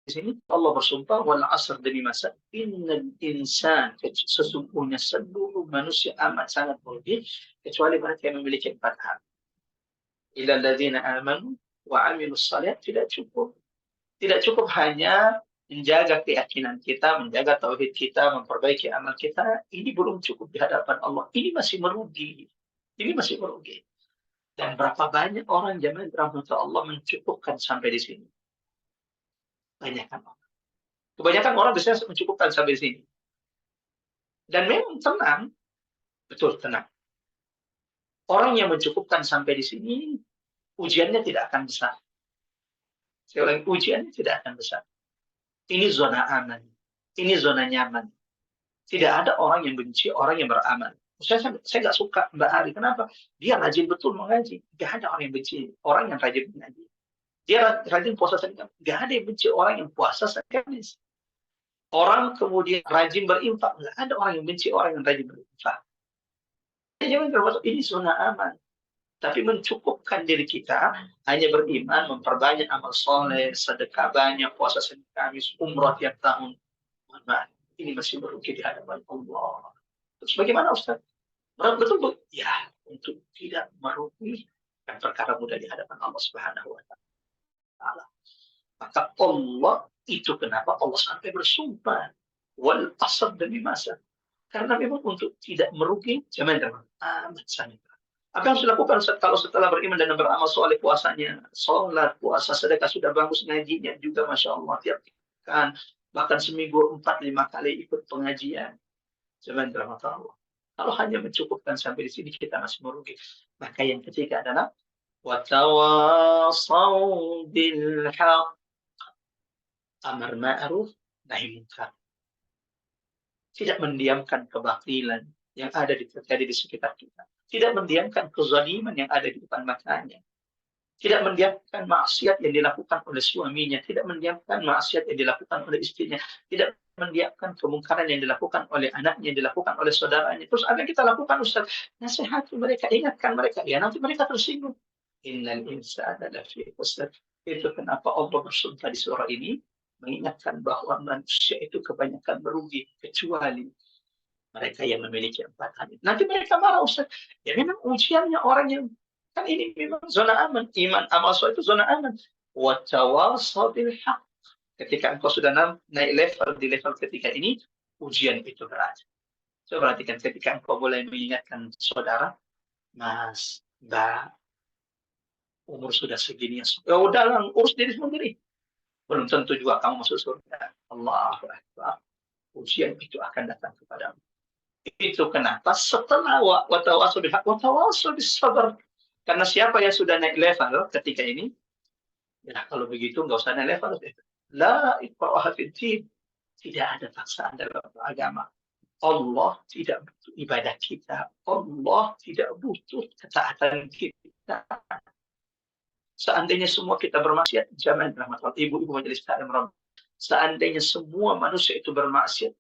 Di sini Allah bersumpah wal asr demi masa innal insan, sesungguhnya seluruh manusia amat sangat merugi kecuali mereka yang memiliki 4 hal. Illal ladzina amanu wa amilus shalihat. Tidak cukup hanya menjaga keyakinan kita, menjaga tauhid kita, memperbaiki amal kita. Ini belum cukup di hadapan Allah. Ini masih merugi. Dan berapa banyak orang jamaah rahmatullah Allah mencukupkan sampai di sini? Kebanyakan orang bisa mencukupkan sampai di sini. Dan memang tenang, betul tenang. Orang yang mencukupkan sampai di sini, ujiannya tidak akan besar. Saya ulangi, ujiannya tidak akan besar. Ini zona aman. Ini zona nyaman. Tidak ada orang yang benci orang yang beramal. Saya nggak suka Mbak Ari. Kenapa? Dia rajin betul mengaji. Tidak ada orang yang benci orang yang rajin mengaji. Dia rajin puasa Senin Kamis. Nggak ada yang benci orang yang puasa Senin Kamis. Orang kemudian rajin berinfak. Nggak ada orang yang benci orang yang rajin berinfak. Jangan termasuk ini zona aman. Tapi mencukupkan diri kita hanya beriman, memperbanyak amal soleh, sedekah banyak, puasa Senin Kamis, umrah tiap tahun. Ini masih merugi di hadapan Allah. Terus bagaimana Ustaz? Betul? Ya, untuk tidak merugi dan perkara mudah di hadapan Allah Subhanahu wa taala. Maka Allah itu kenapa Allah sampai bersumpah wal asr demi masa. Karena memang untuk tidak merugi jangan amat sangat. Apa yang harus dilakukan kalau setelah beriman dan beramal soleh, puasanya, sholat, puasa, sedekah sudah bagus, ngajinya juga Masya Allah tiap kan, bahkan seminggu 4-5 kali ikut pengajian. Jangan Allah. Kalau hanya mencukupkan sampai di sini kita masih merugi. Maka yang ketiga adalah watawassaw bil haqq. Amar ma'ruf nahi munkar. Tidak mendiamkan kebatilan yang ada terjadi di sekitar kita. Tidak mendiamkan kezaliman yang ada di depan matanya. Tidak mendiamkan maksiat yang dilakukan oleh suaminya. Tidak mendiamkan maksiat yang dilakukan oleh istrinya. Tidak mendiamkan kemungkaran yang dilakukan oleh anaknya, yang dilakukan oleh saudaranya. Terus apa yang kita lakukan, Ustaz? Nasihati mereka, ingatkan mereka. Ya, nanti mereka tersinggung. Innal insana lafi khusr. Itu kenapa Allah bersumpah di surah ini. mengingatkan bahwa manusia itu kebanyakan merugi kecuali mereka yang memiliki 4 hal. Nanti mereka marah, Ustaz. Ya memang ujiannya orang yang kan ini memang zona aman. Iman amal soleh itu zona aman. Wa tawassaw bil haqq. Ketika engkau sudah naik level di level ketiga ini, ujian itu berat. Coba perhatikan ketika engkau mulai mengingatkan saudara, Mas, Mbak, umur sudah segini, ya udahlah, urus diri sendiri. Belum tentu juga kamu masuk surga. Allahu Akbar. Ujian itu akan datang kepadamu. Itu kenapa setelah watawasau bil haq watawasau bis sabar. Karena siapa yang sudah naik level ketika ini, ya kalau begitu nggak usah naik level. La ikraha fid din. Tidak ada paksaan dalam agama. Allah tidak butuh ibadah kita. Allah tidak butuh ketaatan kita. Seandainya semua kita bermaksiat, zaman rahmat Allah. Ibu-ibu majelis taklim, seandainya semua manusia itu bermaksiat,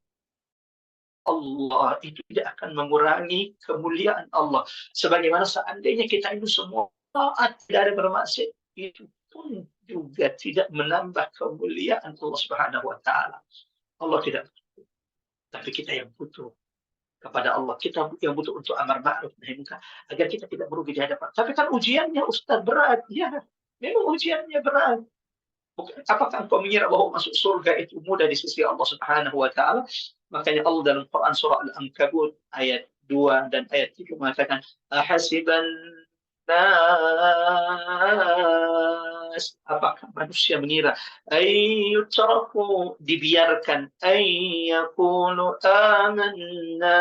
Allah itu tidak akan mengurangi kemuliaan Allah. Sebagaimana seandainya kita itu semua taat, tidak ada bermaksiat, itu pun juga tidak menambah kemuliaan Allah Subhanahu wa taala. Allah tidak butuh. Tapi kita yang butuh kepada Allah. Kita yang butuh untuk amar ma'ruf nahi munkar agar kita tidak merugi di hadapan. Tapi kan ujiannya Ustaz berat. Ya, memang ujiannya berat. Apakah engkau mengira bahwa masuk surga itu mudah di sisi Allah Subhanahu wa taala? Makanya Allah dalam Quran surah Al-Ankabut ayat 2 dan ayat 3 mengatakan ahasiban nas, apakah manusia mengira ayyutraku, dibiarkan ayyakunu amanna.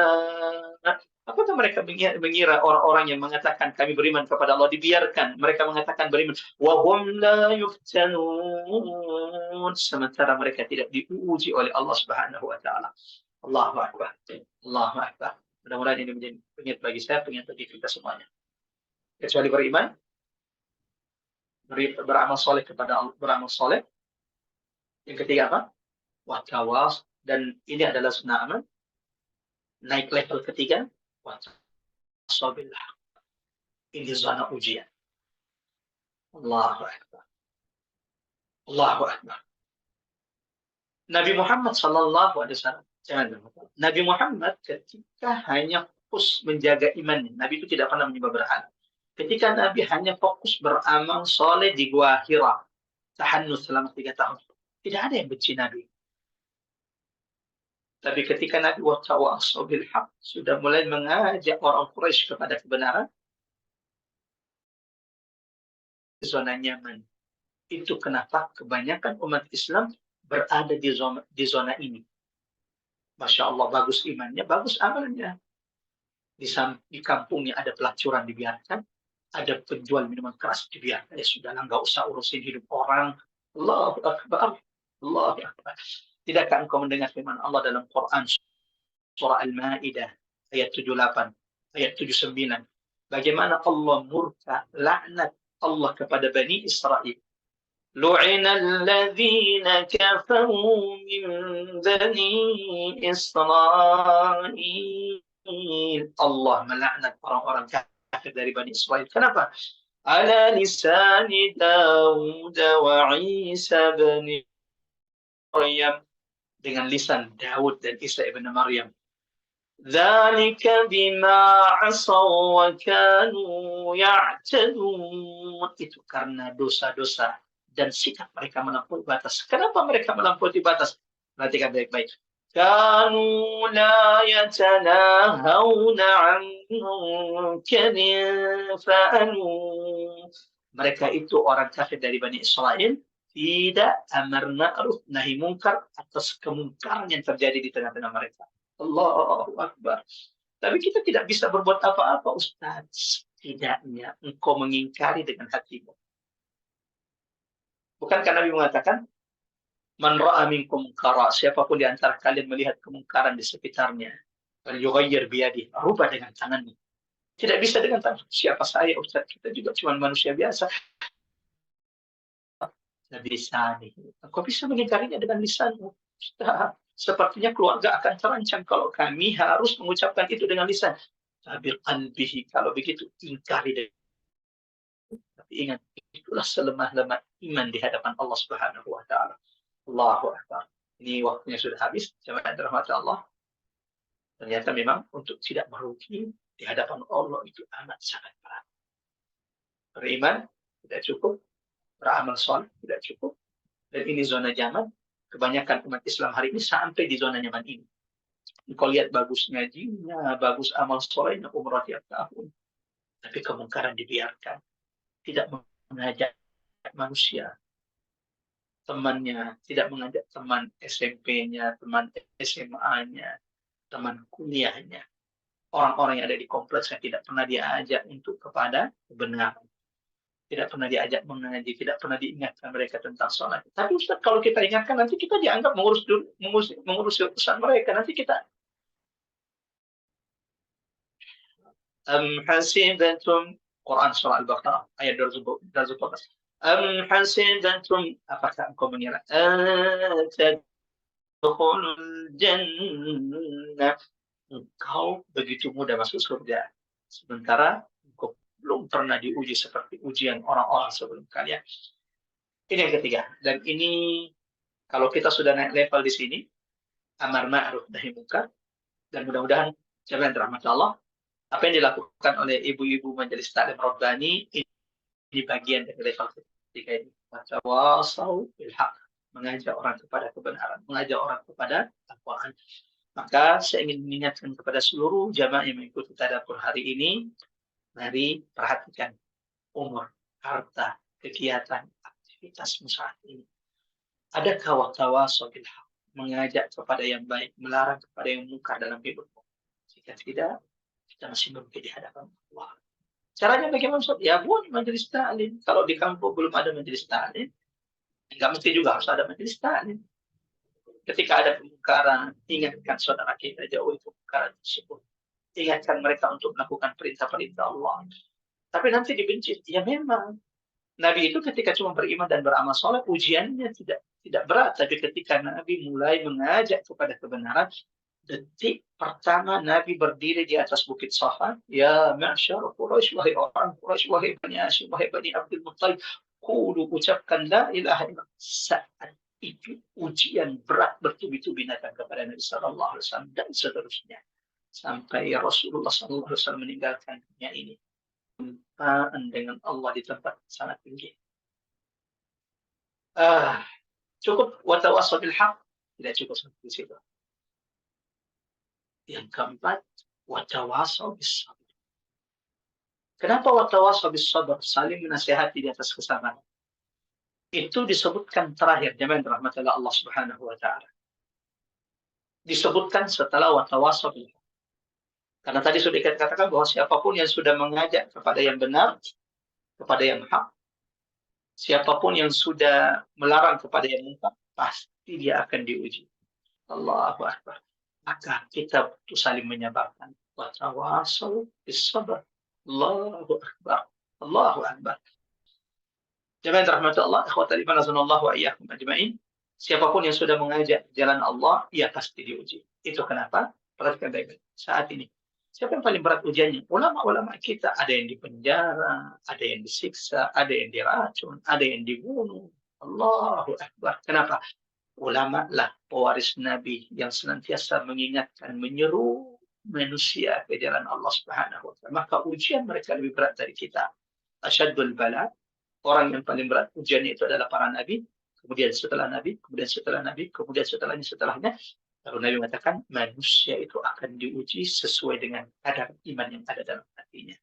Apakah mereka mengira orang-orang yang mengatakan kami beriman kepada Allah dibiarkan mereka mengatakan beriman wa hum la yuftanun, sementara mereka tidak diuji oleh Allah Subhanahu wa taala. Allahu akbar. Allahu akbar. Mudah-mudahan ini menjadi pengingat bagi saya, pengingat bagi kita semuanya. Kecuali beriman, beramal soleh kepada Allah, beramal soleh. Yang ketiga apa? Watawas, dan ini adalah sunnah aman. Naik level ketiga, watawasabillah. Ini zona ujian. Allahu akbar. Allahu akbar. Nabi Muhammad sallallahu alaihi wasallam, Nabi Muhammad ketika hanya fokus menjaga imannya, Nabi itu tidak pernah menyembah berhala. Ketika Nabi hanya fokus beramal soleh di Gua Hira, tahannus selama 3 tahun, tidak ada yang benci Nabi. Tapi ketika Nabi watawasau bil haq sudah mulai mengajak orang Quraisy kepada kebenaran, zona nyaman. Itu kenapa kebanyakan umat Islam berada di zona ini. Masya Allah, bagus imannya, bagus amalnya. Di kampungnya ada pelacuran, dibiarkan. Ada penjual minuman keras, dibiarkan. Ya sudahlah, nggak usah urusin hidup orang. Allahu Akbar. Allahu Akbar. Tidakkah engkau mendengar firman Allah dalam Quran surah Al-Maidah ayat 78, ayat 79. Bagaimana Allah murka, laknat Allah kepada Bani Israel. Lu'ina alladhina kafaru min Bani Israel. Allah melaknat orang-orang kafir dari Bani Israel. Kenapa? Ala lisani Dawud wa Isa bin Maryam, dengan lisan Daud dan Isa ibn Maryam. Dzalika bima asaw wa kanu ya'tadun. Itu karena dosa-dosa dan sikap mereka melampaui batas. Kenapa mereka melampaui batas? Perhatikan baik-baik. Kanu la yatanahawna 'an munkarin fa'alu. Mereka itu orang kafir dari Bani Israel, tidak amar ma'ruf nahi munkar atas kemungkaran yang terjadi di tengah-tengah mereka. Allahu Akbar. Tapi kita tidak bisa berbuat apa-apa, Ustaz. Setidaknya engkau mengingkari dengan hatimu. Bukankah Nabi mengatakan, man ra'a minkum munkara, siapapun di antara kalian melihat kemungkaran di sekitarnya, falyughayyir biyadihi, rubah dengan tangannya. Tidak bisa dengan tangan. Siapa saya, Ustaz? Kita juga cuma manusia biasa. Lisani. Engkau bisa mengingkarinya dengan lisanmu. Ustaz, sepertinya keluarga akan terancam kalau kami harus mengucapkan itu dengan lisan. Tapi qalbihi, kalau begitu ingkari. Tapi ingat, itulah selemah-lemah iman di hadapan Allah Subhanahu wa taala. Allahu Akbar. Ini waktunya sudah habis. Jemaah dirahmati Allah. Ternyata memang untuk tidak merugi di hadapan Allah itu amat sangat berat. Beriman tidak cukup, beramal soleh tidak cukup, dan ini zona nyaman. Kebanyakan umat Islam hari ini sampai di zona nyaman ini. Kau lihat bagus ngajinya, bagus amal solehnya, umrah tiap tahun. Tapi kemungkaran dibiarkan. Tidak mengajak manusia, temannya, tidak mengajak teman SMP-nya, teman SMA-nya, teman kuliahnya. Orang-orang yang ada di kompleksnya tidak pernah diajak untuk kepada kebenaran. Tidak pernah diajak mengaji, tidak pernah diingatkan mereka tentang sholat. Tapi Ustaz, kalau kita ingatkan, nanti kita dianggap mengurus urusan mereka. Nanti kita hasibantum, Quran surah Al-Baqarah ayat 214. Hasibantum, apakah engkau mengira tadkhulul jannah, engkau begitu mudah masuk surga, sementara engkau belum pernah diuji seperti ujian orang-orang sebelum kalian. Ini yang ketiga. Dan ini kalau kita sudah naik level di sini, amar ma'ruf nahi munkar, dan mudah-mudahan jemaah rahmat Allah, apa yang dilakukan oleh ibu-ibu majelis taklim Rabbani ini bagian dari level ketiga ini. Tawasau bil haq, mengajak orang kepada kebenaran, mengajak orang kepada takwaan. Maka saya ingin mengingatkan kepada seluruh jamaah yang mengikuti tadabbur hari ini, mari perhatikan umur, harta, kegiatan, aktivitasmu saat ini. Adakah tawasau bil haq, mengajak kepada yang baik, melarang kepada yang munkar dalam hidupmu? Jika tidak, kita masih merugi di hadapan Allah. Caranya bagaimana, Ustaz? Ya buat majelis taklim. Kalau di kampung belum ada majelis taklim, enggak mesti juga harus ada majelis taklim. Ketika ada kemungkaran, ingatkan saudara kita jauhi kemungkaran tersebut. Ingatkan mereka untuk melakukan perintah-perintah Allah. Tapi nanti dibenci. Ya memang. Nabi itu ketika cuma beriman dan beramal soleh, ujiannya tidak berat. Tapi ketika Nabi mulai mengajak kepada kebenaran, detik pertama Nabi berdiri di atas bukit Safa, ya ma'syar Quraisy, wahai orang Quraisy, wahai Bani Hashim, wahai Bani Abdul Muttalib, qulu, ucapkan la ilaha illallah. Saat itu ujian berat bertubi-tubi datang kepada Nabi sallallahu alaihi wasallam dan seterusnya sampai Rasulullah sallallahu alaihi wasallam meninggalkan dunia ini. Tempaan dengan Allah di tempat sangat tinggi. Cukup watawassaw bil haq, tidak cukup sampai di situ. Yang keempat, watawassaw bis sabr. Kenapa watawassaw bis sabr? Saling menasihati di atas kesabaran. Itu disebutkan terakhir, jemaah rahmat Allah Subhanahu wa taala. Disebutkan setelah watawassaw bil haq. Karena tadi sudah dikatakan bahwa siapapun yang sudah mengajak kepada yang benar, kepada yang hak, siapapun yang sudah melarang kepada yang munkar, pasti dia akan diuji. Allahu Akbar. Maka kita butuh saling menyabarkan. Watawassaw bis sabr. Allahu Akbar. Allahu Akbar. Jemaah rahmatullah Allah, ikhwatal iman azanallahu wa iyyakum ajmain. Siapapun yang sudah mengajak jalan Allah, ia pasti diuji. Itu kenapa? Perhatikan baik-baik. Saat ini, siapa yang paling berat ujiannya? Ulama-ulama kita. Ada yang dipenjara, ada yang disiksa, ada yang diracun, ada yang dibunuh. Allahu Akbar. Kenapa? Ulama lah pewaris Nabi yang senantiasa mengingatkan, menyeru manusia ke jalan Allah Subhanahu wa taala. Maka ujian mereka lebih berat dari kita. Asyaddul bala, orang yang paling berat ujiannya itu adalah para nabi, kemudian setelah nabi, kemudian setelah nabi, kemudian setelahnya. Lalu Nabi mengatakan manusia itu akan diuji sesuai dengan kadar iman yang ada dalam hatinya.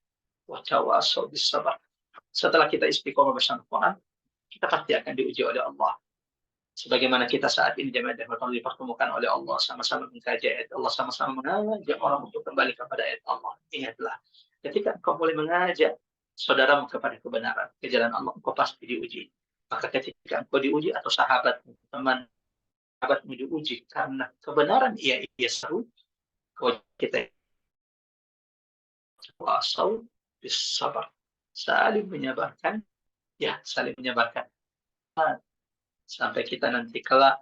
Wa tawassaw bis sabr. Setelah kita istiqomah bersama Quran, kita pasti akan diuji oleh Allah. Sebagaimana kita saat ini jemaah dan dipertemukan oleh Allah, sama-sama mengkaji ayat Allah, sama-sama mengajak orang untuk kembali kepada ayat Allah. Ingatlah, ketika engkau mulai mengajak saudaramu kepada kebenaran, ke jalan Allah, engkau pasti diuji. Maka ketika engkau diuji atau sahabatmu, teman sahabatmu diuji karena kebenaran ia seru, kita wasau bis sabar, saling menyabarkan, saling menyabarkan. Sampai kita nanti kelak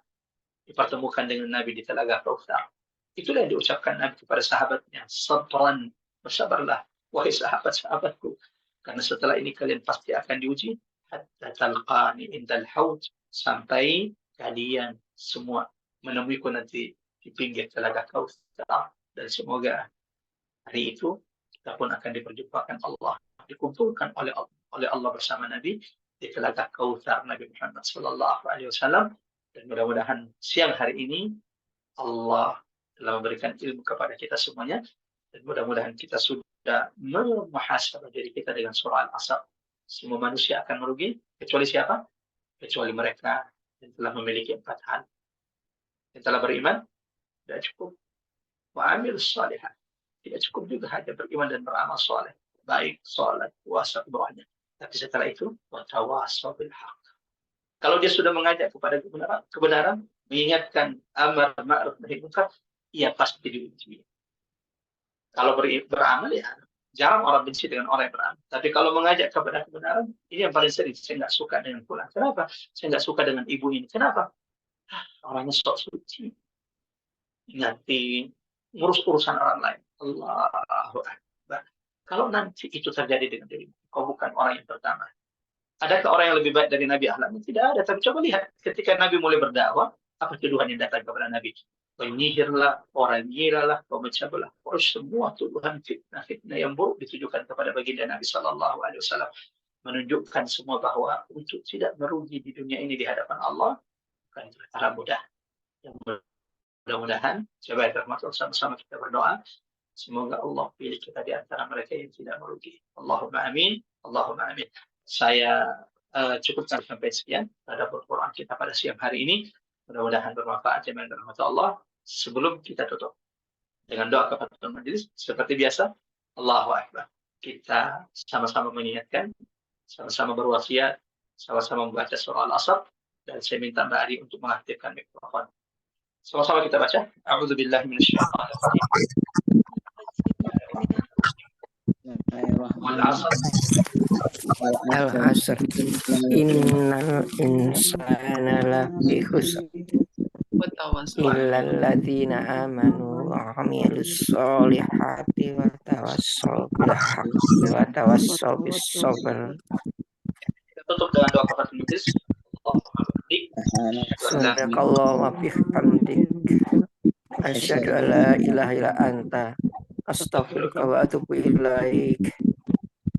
dipertemukan dengan Nabi di Telaga Kautsar. Itulah yang diucapkan Nabi kepada sahabatnya. Sabran, bersabarlah, wahai sahabat-sahabatku. Karena setelah ini kalian pasti akan diuji. Hatta talqani indal haud. Sampai kalian semua menemuiku nanti di pinggir telaga Kautsar, dan semoga hari itu kita pun akan diperjumpakan Allah, dikumpulkan oleh Allah bersama Nabi di telaga Kautsar Nabi Muhammad Sallallahu Alaihi Wasallam. Dan mudah-mudahan siang hari ini Allah telah memberikan ilmu kepada kita semuanya, dan mudah-mudahan kita sudah memuhasabah diri kita dengan surah Al-Asr. Semua manusia akan merugi, kecuali siapa? Kecuali mereka yang telah memiliki 4 hal. Yang telah beriman, tidak cukup. Wa'amil salihat. Tidak cukup juga hanya beriman dan beramal soleh. Baik, sholat, puasa, bawahnya. Tapi setelah itu, watawasaw bil haq. Kalau dia sudah mengajak kepada kebenaran, mengingatkan amar ma'ruf nahi munkar, ia pasti diuji. Kalau beramal, ya jarang orang benci dengan orang yang beramal. Tapi kalau mengajak kepada kebenaran, ini yang paling sering. Saya nggak suka dengan fulan. Kenapa? Saya nggak suka dengan ibu ini. Kenapa? Orangnya sok suci. Ingatin, ngurus urusan orang lain. Allahu Akbar. Kalau nanti itu terjadi dengan dirimu, kau bukan orang yang pertama. Adakah orang yang lebih baik dari Nabi Ahlam? Tidak ada. Tapi coba lihat, ketika Nabi mulai berdakwah, apa tuduhan yang datang kepada Nabi? Penyihirlah, orang gila, pemecah belah. Semua tuduhan fitnah yang buruk ditujukan kepada baginda Nabi Sallallahu Alaihi Wasallam, menunjukkan semua bahwa untuk tidak merugi di dunia ini di hadapan Allah bukan perkara mudah. Yang mudah-mudahan coba termasuk sama-sama kita berdoa, semoga Allah pilih kita di antara mereka yang tidak merugi. Allahumma amin. Allahumma amin. Saya cukupkan sampai sekian pada Quran kita pada siang hari ini. Mudah-mudahan bermanfaat ya rahmat Allah. Sebelum kita tutup dengan doa kepada majelis seperti biasa, Allahu Akbar. Kita sama-sama mengingatkan, sama-sama berwasiat, sama-sama membaca surah Al-Asr, dan saya minta Mbak Ari untuk mengaktifkan mikrofon. Sama-sama kita baca. A'udzubillahi minasyaitonir rajim.
Al-Asr. Innal insana lafi khusr illal ladzina amanu wa 'amilus sholihati wa tawassaw bil haqqi wa tawassaw bis sabr.
Kita tutup dengan doa kepada majelis.
Subhanakallah wa bihamdik asyhadu an la ilaha illa anta astaghfiruka wa atubu ilaik.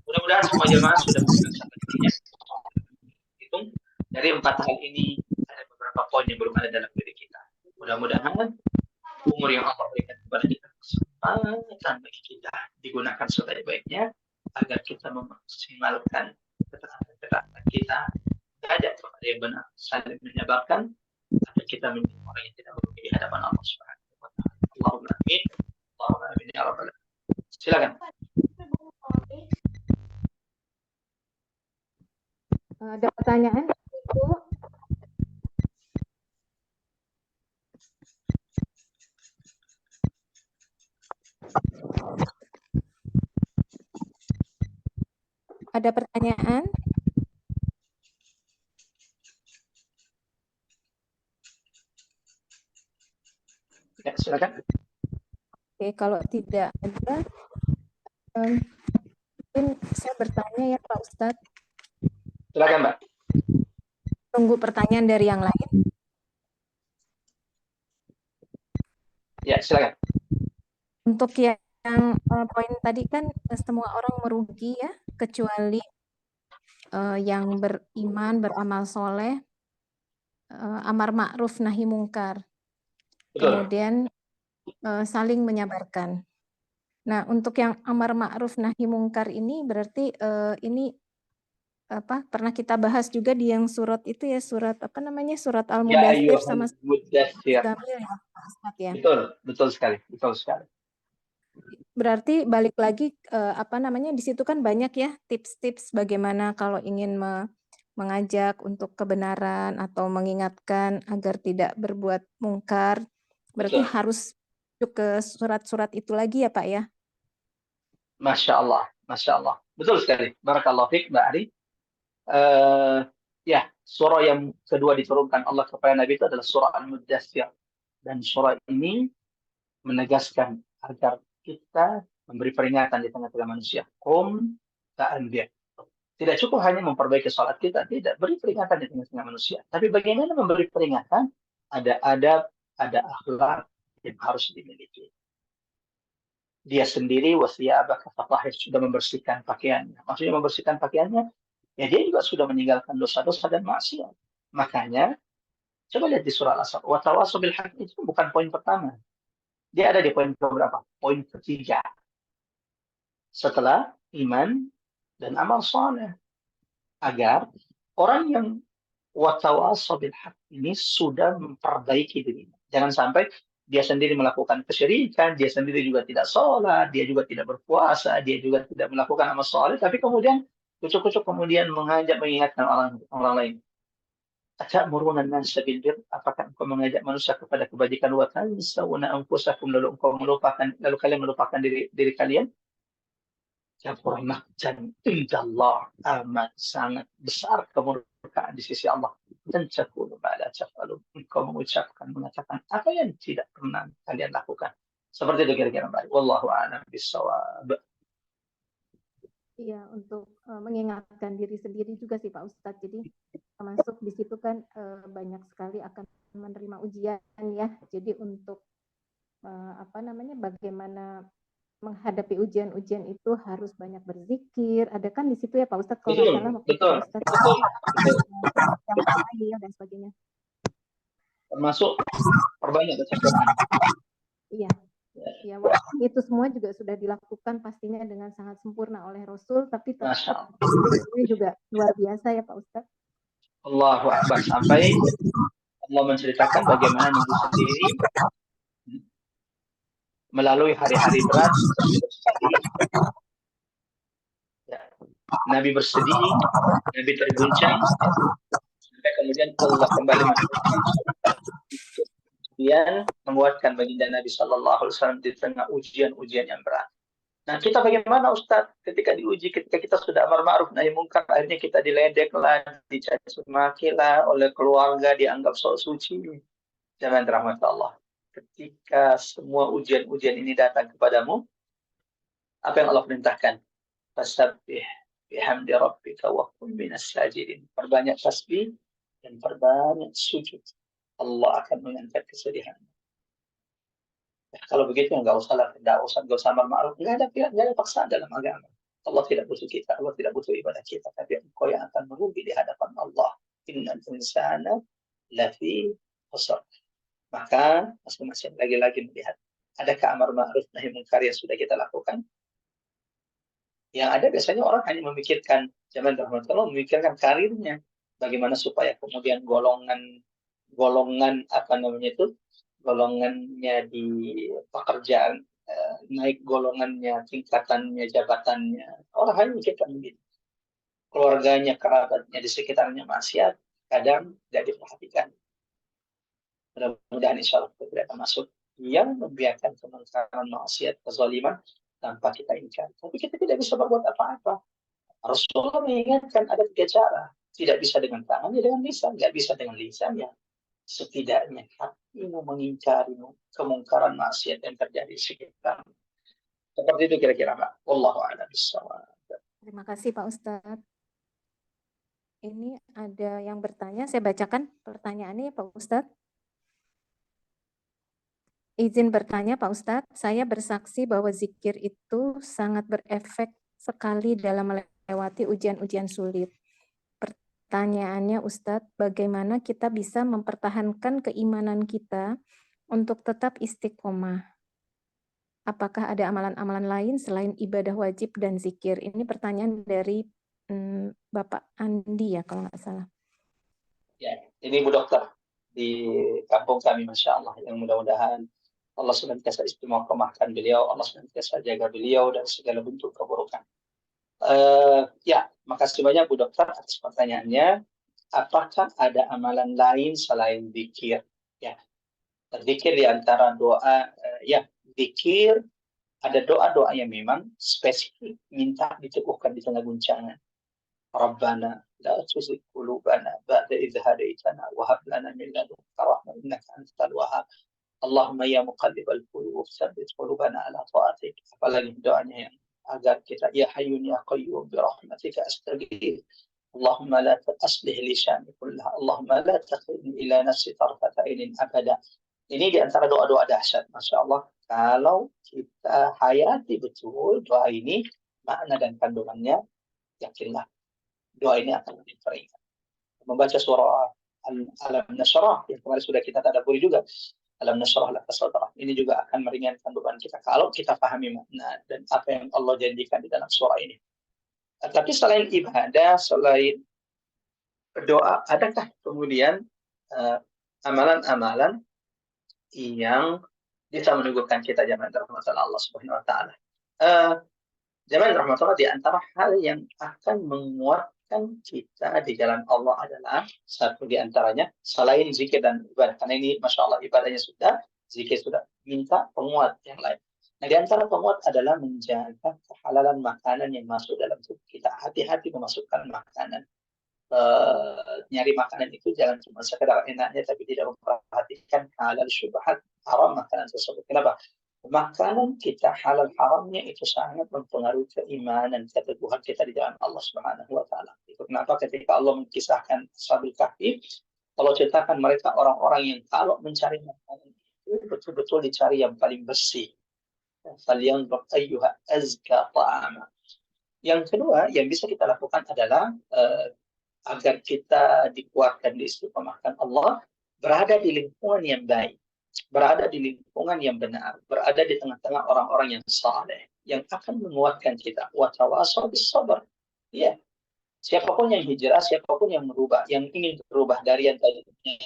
Mudah-mudahan semua jemaah sudah mendengarkan dirinya. Hitung dari 4 hal ini ada beberapa poin yang belum ada dalam diri kita. Mudah-mudahan umur yang Allah berikan kepada kita kesempatan bagi kita digunakan sebaik-baiknya agar kita memaksimalkan keterangan kita, ajak kepada yang benar, saling menyabarkan agar kita menjadi orang yang tidak merugi di hadapan Allah Subhanahu wa taala. Allahumma amin. Allahumma amin ya rabbal alamin. Silakan.
Ada pertanyaan, Ibu? Ada pertanyaan?
Ya, silakan.
Oke, kalau tidak ada, mungkin saya bertanya ya Pak Ustadz.
Silakan, Mbak.
Tunggu pertanyaan dari yang lain.
Ya, silakan.
Untuk yang poin tadi kan semua orang merugi ya, kecuali yang beriman, beramal soleh, amar ma'ruf nahi mungkar.
Betul.
Kemudian saling menyabarkan. Nah, untuk yang amar ma'ruf nahi mungkar ini berarti ini pernah kita bahas juga di yang surat itu ya, surat apa namanya, surat Al-Mudaththir sama
Mudaththir.
ya, Pak Ustadz ya.
Betul sekali.
Berarti balik lagi di situ kan banyak ya tips-tips bagaimana kalau ingin mengajak untuk kebenaran atau mengingatkan agar tidak berbuat mungkar. Berarti
Betul.
harus masuk ke surat-surat itu lagi ya Pak ya.
Masya Allah. Betul sekali. Barakallahu fiik, Mbak Ari. Ya, surah yang kedua diturunkan Allah kepada Nabi itu adalah surah Al-Mudaththir. Dan surah ini menegaskan agar kita memberi peringatan di tengah-tengah manusia. Qum fa'anzir. Tidak cukup hanya memperbaiki sholat kita, tidak. Beri peringatan di tengah-tengah manusia. Tapi bagaimana memberi peringatan? Ada adab, ada akhlak yang harus dimiliki. Dia sendiri wasiyabaka fatahhir, sudah membersihkan pakaiannya. Maksudnya membersihkan pakaiannya, ya dia juga sudah meninggalkan dosa-dosa dan maksiat. Makanya, coba lihat di surah Al-Asr. Wa tawasau bil haqq itu bukan poin pertama. Dia ada di poin berapa? Poin ketiga. Setelah iman dan amal saleh. Agar orang yang watawasau bil haq ini sudah memperbaiki dirinya. Jangan sampai dia sendiri melakukan kesyirikan, dia sendiri juga tidak sholat, dia juga tidak berpuasa, dia juga tidak melakukan amal saleh, tapi kemudian kucuk-kucuk kemudian mengajak mengingatkan orang lain. Atamuruna an-nasa bil birr, apakah engkau mengajak manusia kepada kebajikan wa tansawna anfusakum, lalu kalian melupakan diri kalian? Kabur maqtan indallah, amat sangat besar kemurkaan di sisi Allah. Dan takunu ma la taf'alun, engkau mengatakan apa yang tidak pernah kalian lakukan. Seperti itu kira-kira Mbak. Wallahu a'lam bishawab.
Iya, untuk mengingatkan diri sendiri juga sih Pak Ustadz. Jadi termasuk di situ kan banyak sekali akan menerima ujian ya. Jadi untuk bagaimana menghadapi ujian-ujian itu harus banyak berzikir. Ada kan di situ ya Pak Ustadz, kalau nggak salah waktu itu Pak Ustadz yang dan sebagainya.
Termasuk perbanyak baca Quran.
Iya. Ya, walaupun itu semua juga sudah dilakukan pastinya dengan sangat sempurna oleh Rasul, tapi tetap ini juga luar biasa ya Pak Ustadz.
Allahu Akbar, sampai Allah menceritakan bagaimana Nabi sendiri melalui hari-hari berat. Nabi bersedih, Nabi terguncang, sampai kemudian Allah kembali kemudian menguatkan baginda Nabi Shallallahu Alaihi Wasallam di tengah ujian-ujian yang berat. Nah, kita bagaimana Ustaz ketika diuji, ketika kita sudah amar ma'ruf nahi munkar, akhirnya kita diledek lah, dicaci maki lah oleh keluarga, dianggap sok suci. Jangan rahmat Allah. Ketika semua ujian-ujian ini datang kepadamu, apa yang Allah perintahkan? Fasabbih bihamdi rabbika wa kun minas sajidin. Perbanyak tasbih dan perbanyak sujud. Allah akan mengangkat kesedihan. Ya, kalau begitu nggak usah amar ma'ruf, nggak ada paksaan dalam agama. Allah tidak butuh kita, Allah tidak butuh ibadah kita, tapi engkau yang akan merugi di hadapan Allah. Innal insana lafi khusr. Maka masing-masing lagi-lagi melihat, adakah amar ma'ruf nahi munkar yang sudah kita lakukan? Yang ada biasanya orang hanya memikirkan, zaman rahmatullah, memikirkan karirnya, bagaimana supaya kemudian golongannya di pekerjaan naik golongannya, tingkatannya, jabatannya. Orang hanya memikirkan begitu. Keluarganya, kerabatnya di sekitarnya maksiat, kadang tidak diperhatikan. Mudah-mudahan insya Allah kita tidak termasuk yang membiarkan kemungkaran maksiat, kezaliman tanpa kita ingkar. Tapi kita tidak bisa berbuat apa-apa. Rasulullah mengingatkan ada 3 cara. Tidak bisa dengan tangan, ya dengan lisan. Tidak bisa dengan lisan, ya setidaknya hatimu mengingkari kemungkaran maksiat yang terjadi di sekitar. Seperti itu kira-kira Pak. Wallahu a'lam bishawab.
Terima kasih Pak Ustadz. Ini ada yang bertanya, saya bacakan pertanyaannya ya Pak Ustadz. Izin bertanya Pak Ustadz, saya bersaksi bahwa zikir itu sangat berefek sekali dalam melewati ujian-ujian sulit. Pertanyaannya Ustadz, bagaimana kita bisa mempertahankan keimanan kita untuk tetap istiqomah? Apakah ada amalan-amalan lain selain ibadah wajib dan zikir? Ini pertanyaan dari Bapak Andi ya kalau nggak salah.
Ya, ini Bu Dokter di kampung kami, Masya Allah, yang mudah-mudahan Allah senantiasa istiqomahkan beliau, Allah senantiasa jaga beliau dari segala bentuk keburukan. Ya, makasih banyak Bu Dokter atas pertanyaannya. Apakah ada amalan lain selain zikir? Ya, berzikir di antara doa, ya, zikir ada doa-doa yang memang spesifik minta diteguhkan di tengah guncangan. Rabbana la tuzigh qulubana ba'da idh hadaitana wa hab lana min ladunka rahmah innaka antal wahhab. Allahumma ya muqallibal qulub tsabbit qulubana ala ta'atik. Apalagi doanya yang agar kita ya hayyun ya qayyum bi rahmatika astaghfir. Allahumma la aslih li sya'ni kullah. Allahumma la takhilni ila nafsi tarfata ainin abada. Ini di antara doa-doa dahsyat, Masya Allah. Kalau kita hayati betul doa ini, makna dan kandungannya, yakinlah doa ini akan lebih teringat. Membaca surah Alam Nashrah yang kemarin sudah kita tadabburi juga, Alam Nashrah laka sadrak, ini juga akan meringankan beban kita kalau kita pahami makna dan apa yang Allah janjikan di dalam surah ini. Tapi selain ibadah, selain doa, adakah kemudian amalan-amalan yang bisa menunjukkan kita jamaah rahmatan Allah Subhanahu wa taala? Jamaah rahmatan Allah, di antara hal yang akan menguatkan kita di jalan Allah adalah satu di antaranya selain zikir dan ibadah. Karena ini Masya Allah ibadahnya sudah, zikir sudah, minta penguat yang lain. Nah, di antara penguat adalah menjaga kehalalan makanan yang masuk dalam tubuh kita. Hati-hati memasukkan makanan. Nyari makanan itu jangan cuma sekedar enaknya, tapi tidak memperhatikan halal syubhat haram makanan tersebut. Kenapa? Makanan kita halal haramnya itu sangat mempengaruhi keimanan, keteguhan kita di jalan Allah Subhanahu wa taala. Itu kenapa ketika Allah mengisahkan Ashabul Kahfi, Allah ceritakan mereka orang-orang yang kalau mencari makanan itu betul-betul dicari yang paling bersih. Falyanzur ayyuha azka ta'ama. Yang kedua yang bisa kita lakukan adalah agar kita dikuatkan di istiqomahkan Allah, berada di lingkungan yang baik, berada di lingkungan yang benar, berada di tengah-tengah orang-orang yang saleh, yang akan menguatkan kita. Wa tawasaw bis sabr. Ya. Siapapun yang hijrah, siapapun yang merubah, yang ingin berubah dari yang tadinya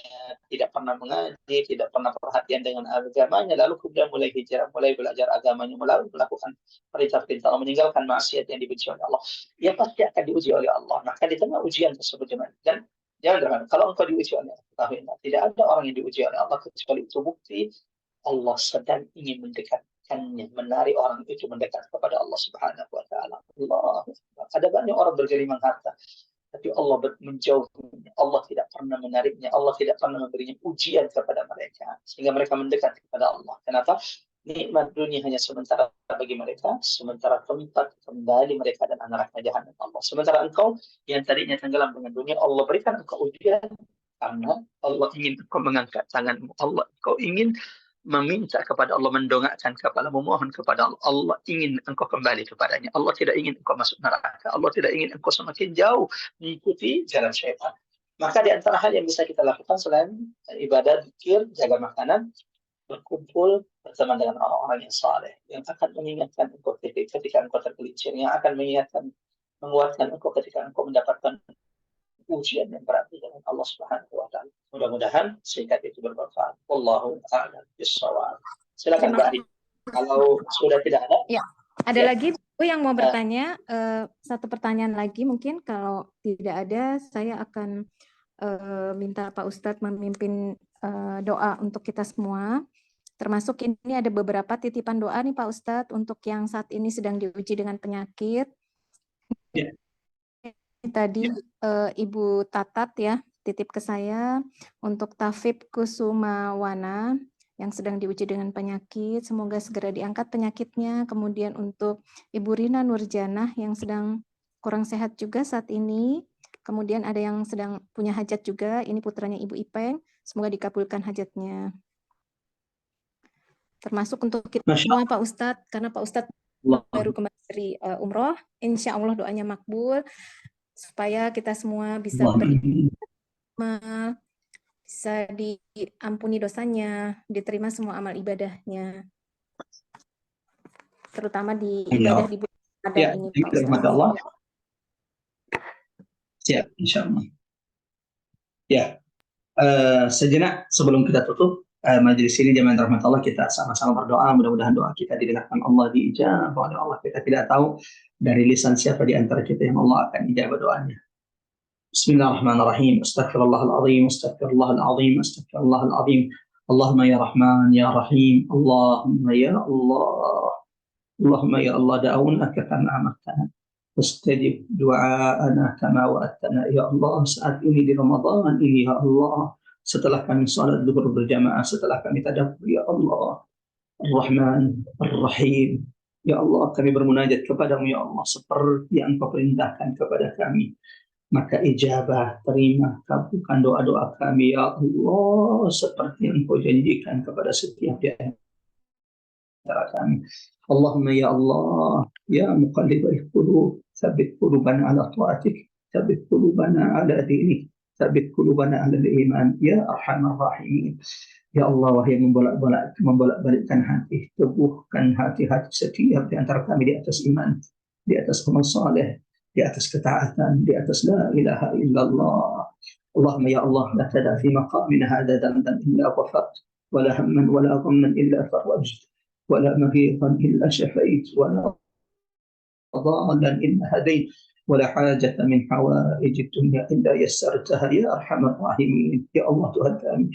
tidak pernah mengaji, tidak pernah perhatian dengan agamanya, lalu kemudian mulai hijrah, mulai belajar agamanya, mulai melakukan perintah-perintah Allah, meninggalkan maksiat yang dibenci oleh Allah, ia pasti akan diuji oleh Allah. Maka di tengah ujian tersebut, dan jangan, kalau engkau diuji oleh Allah, ketahuilah, tidak ada orang yang diuji oleh Allah kecuali itu bukti Allah sedang ingin mendekatkannya, menarik orang itu mendekat kepada Allah Subhanahu wa taala. Allah, ada banyak orang bergelimang harta, tapi Allah menjauhnya. Allah tidak pernah menariknya, Allah tidak pernah memberinya ujian kepada mereka sehingga mereka mendekat kepada Allah. Kenapa? Nikmat dunia hanya sementara bagi mereka, sementara tempat kembali mereka dan neraka jahanam Allah. Sementara engkau yang tadinya tenggelam dengan dunia, Allah berikan engkau ujian karena Allah ingin engkau mengangkat tanganmu. Engkau ingin meminta kepada Allah, mendongakkan kepala, memohon kepada Allah. Allah ingin engkau kembali kepadanya. Allah tidak ingin engkau masuk neraka. Allah tidak ingin engkau semakin jauh mengikuti jalan syaitan. Maka di antara hal yang bisa kita lakukan selain ibadah, zikir, jaga makanan, berkumpul berteman dengan orang-orang yang saleh, yang akan mengingatkan engkau ketika engkau tergelincir, yang akan menguatkan engkau ketika engkau mendapatkan ujian yang berat dengan Allah Subhanahu wa taala. Mudah-mudahan singkat itu bermanfaat. Wallahu a'lam bishawab. Silakan Mbak Adi. Kalau sudah tidak ada.
Ya, ada lagi Bu yang mau bertanya, satu pertanyaan lagi mungkin. Kalau tidak ada, saya akan minta Pak Ustadz memimpin doa untuk kita semua. Termasuk ini ada beberapa titipan doa nih Pak Ustadz untuk yang saat ini sedang diuji dengan penyakit.
Ya.
Tadi Ibu Tatat ya titip ke saya untuk Tafib Kusumawana yang sedang diuji dengan penyakit, semoga segera diangkat penyakitnya. Kemudian untuk Ibu Rina Nurjanah yang sedang kurang sehat juga saat ini. Kemudian ada yang sedang punya hajat juga, ini putranya Ibu Ipeng, semoga dikabulkan hajatnya. Termasuk untuk kita semua Pak Ustadz, karena Pak Ustadz baru kembali dari umroh, insya Allah doanya makbul, supaya kita semua bisa bisa diampuni dosanya, diterima semua amal ibadahnya, terutama di ibadah di bulan Ramadan ini, Pak Ustadz.
Siap, insya Allah. Ya, sejenak sebelum kita tutup majelis ini, jamaah rahmat Allah, kita sama-sama berdoa, mudah-mudahan doa kita didengarkan Allah, diijabah oleh Allah. Kita tidak tahu dari lisan siapa di antara kita yang Allah akan ijabah doanya. Bismillahirrahmanirrahim. Astaghfirullahaladzim, astaghfirullahaladzim, astaghfirullahaladzim. Allahumma ya Rahman, ya Rahim. Allahumma ya Allah. Allahumma ya Allah, da'aunaka kama amartana. Wastajib du'aana kama wa'adtana. Ya Allah, saat ini di Ramadan ini, ya Allah, setelah kami salat zuhur berjamaah, setelah kami tadabbur, ya Allah, Ar-Rahman, Ar-Rahim, Ya Allah, kami bermunajat kepadamu ya Allah seperti yang Engkau perintahkan kepada kami. Maka ijabah, terima, kabulkan doa-doa kami ya Allah seperti yang Engkau janjikan kepada setiap di antara kami. Allahumma ya Allah, ya muqallibal qulub, tsabbit qulubana ala ta'atik, tsabbit qulubana ala dinik, tsabbit qulubana ala iman, ya arhamar rahimin. Ya Allah, wahai membolak-balikkan hati, teguhkan hati-hati setiap di antara kami di atas iman, di atas amal saleh, di atas ketaatan, di atas la ilaha illallah. Allahumma ya Allah, la tada fi maqamina hadha dhanban illa ghafart, wala hamman wala ghamman illa farajt, wala maghidan illa shafait, wala ضالا إلا هديت ولا حاجة من حوائج الدنيا إلا يسرتها يا أرحم الراحمين. Ya Allah Tuhan kami,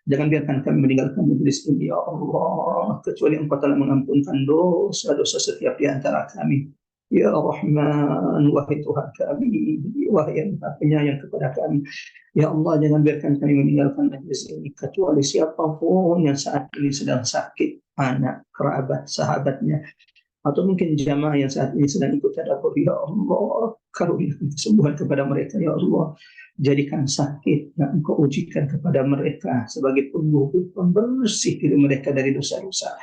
jangan biarkan kami meninggalkan majelis ini ya Allah, kecuali Engkau telah mengampunkan dosa-dosa setiap di antara kami. Ya Rahman, wahai Tuhan kami, wahai yang penyayang kepada kami. Ya Allah, jangan biarkan kami meninggalkan majelis ini kecuali siapapun yang saat ini sedang sakit, anak, kerabat, sahabatnya, atau mungkin jamaah yang saat ini sedang ikut tadabbur. Ya Allah, karuniakan kesembuhan kepada mereka ya Allah. Jadikan sakit yang Engkau ujikan kepada mereka sebagai pembersih diri mereka dari dosa-dosa.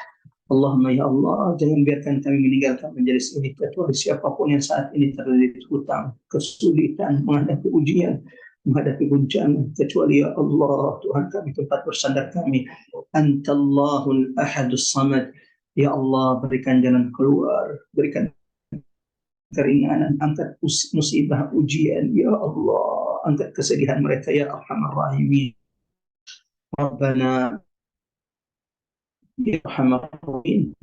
Allahumma ya Allah, jangan biarkan kami meninggalkan majelis ini kecuali siapapun yang saat ini terlilit hutang, kesulitan, menghadapi ujian, menghadapi guncangan, kecuali ya Allah Tuhan kami, tempat bersandar kami. Antallahul ahadus samad. Ya Allah, berikan jalan keluar, berikan keringanan, angkat musibah ujian ya Allah, angkat kesedihan mereka ya Arhamar Rahimin. Rabbana ya Arhamar Rahimin,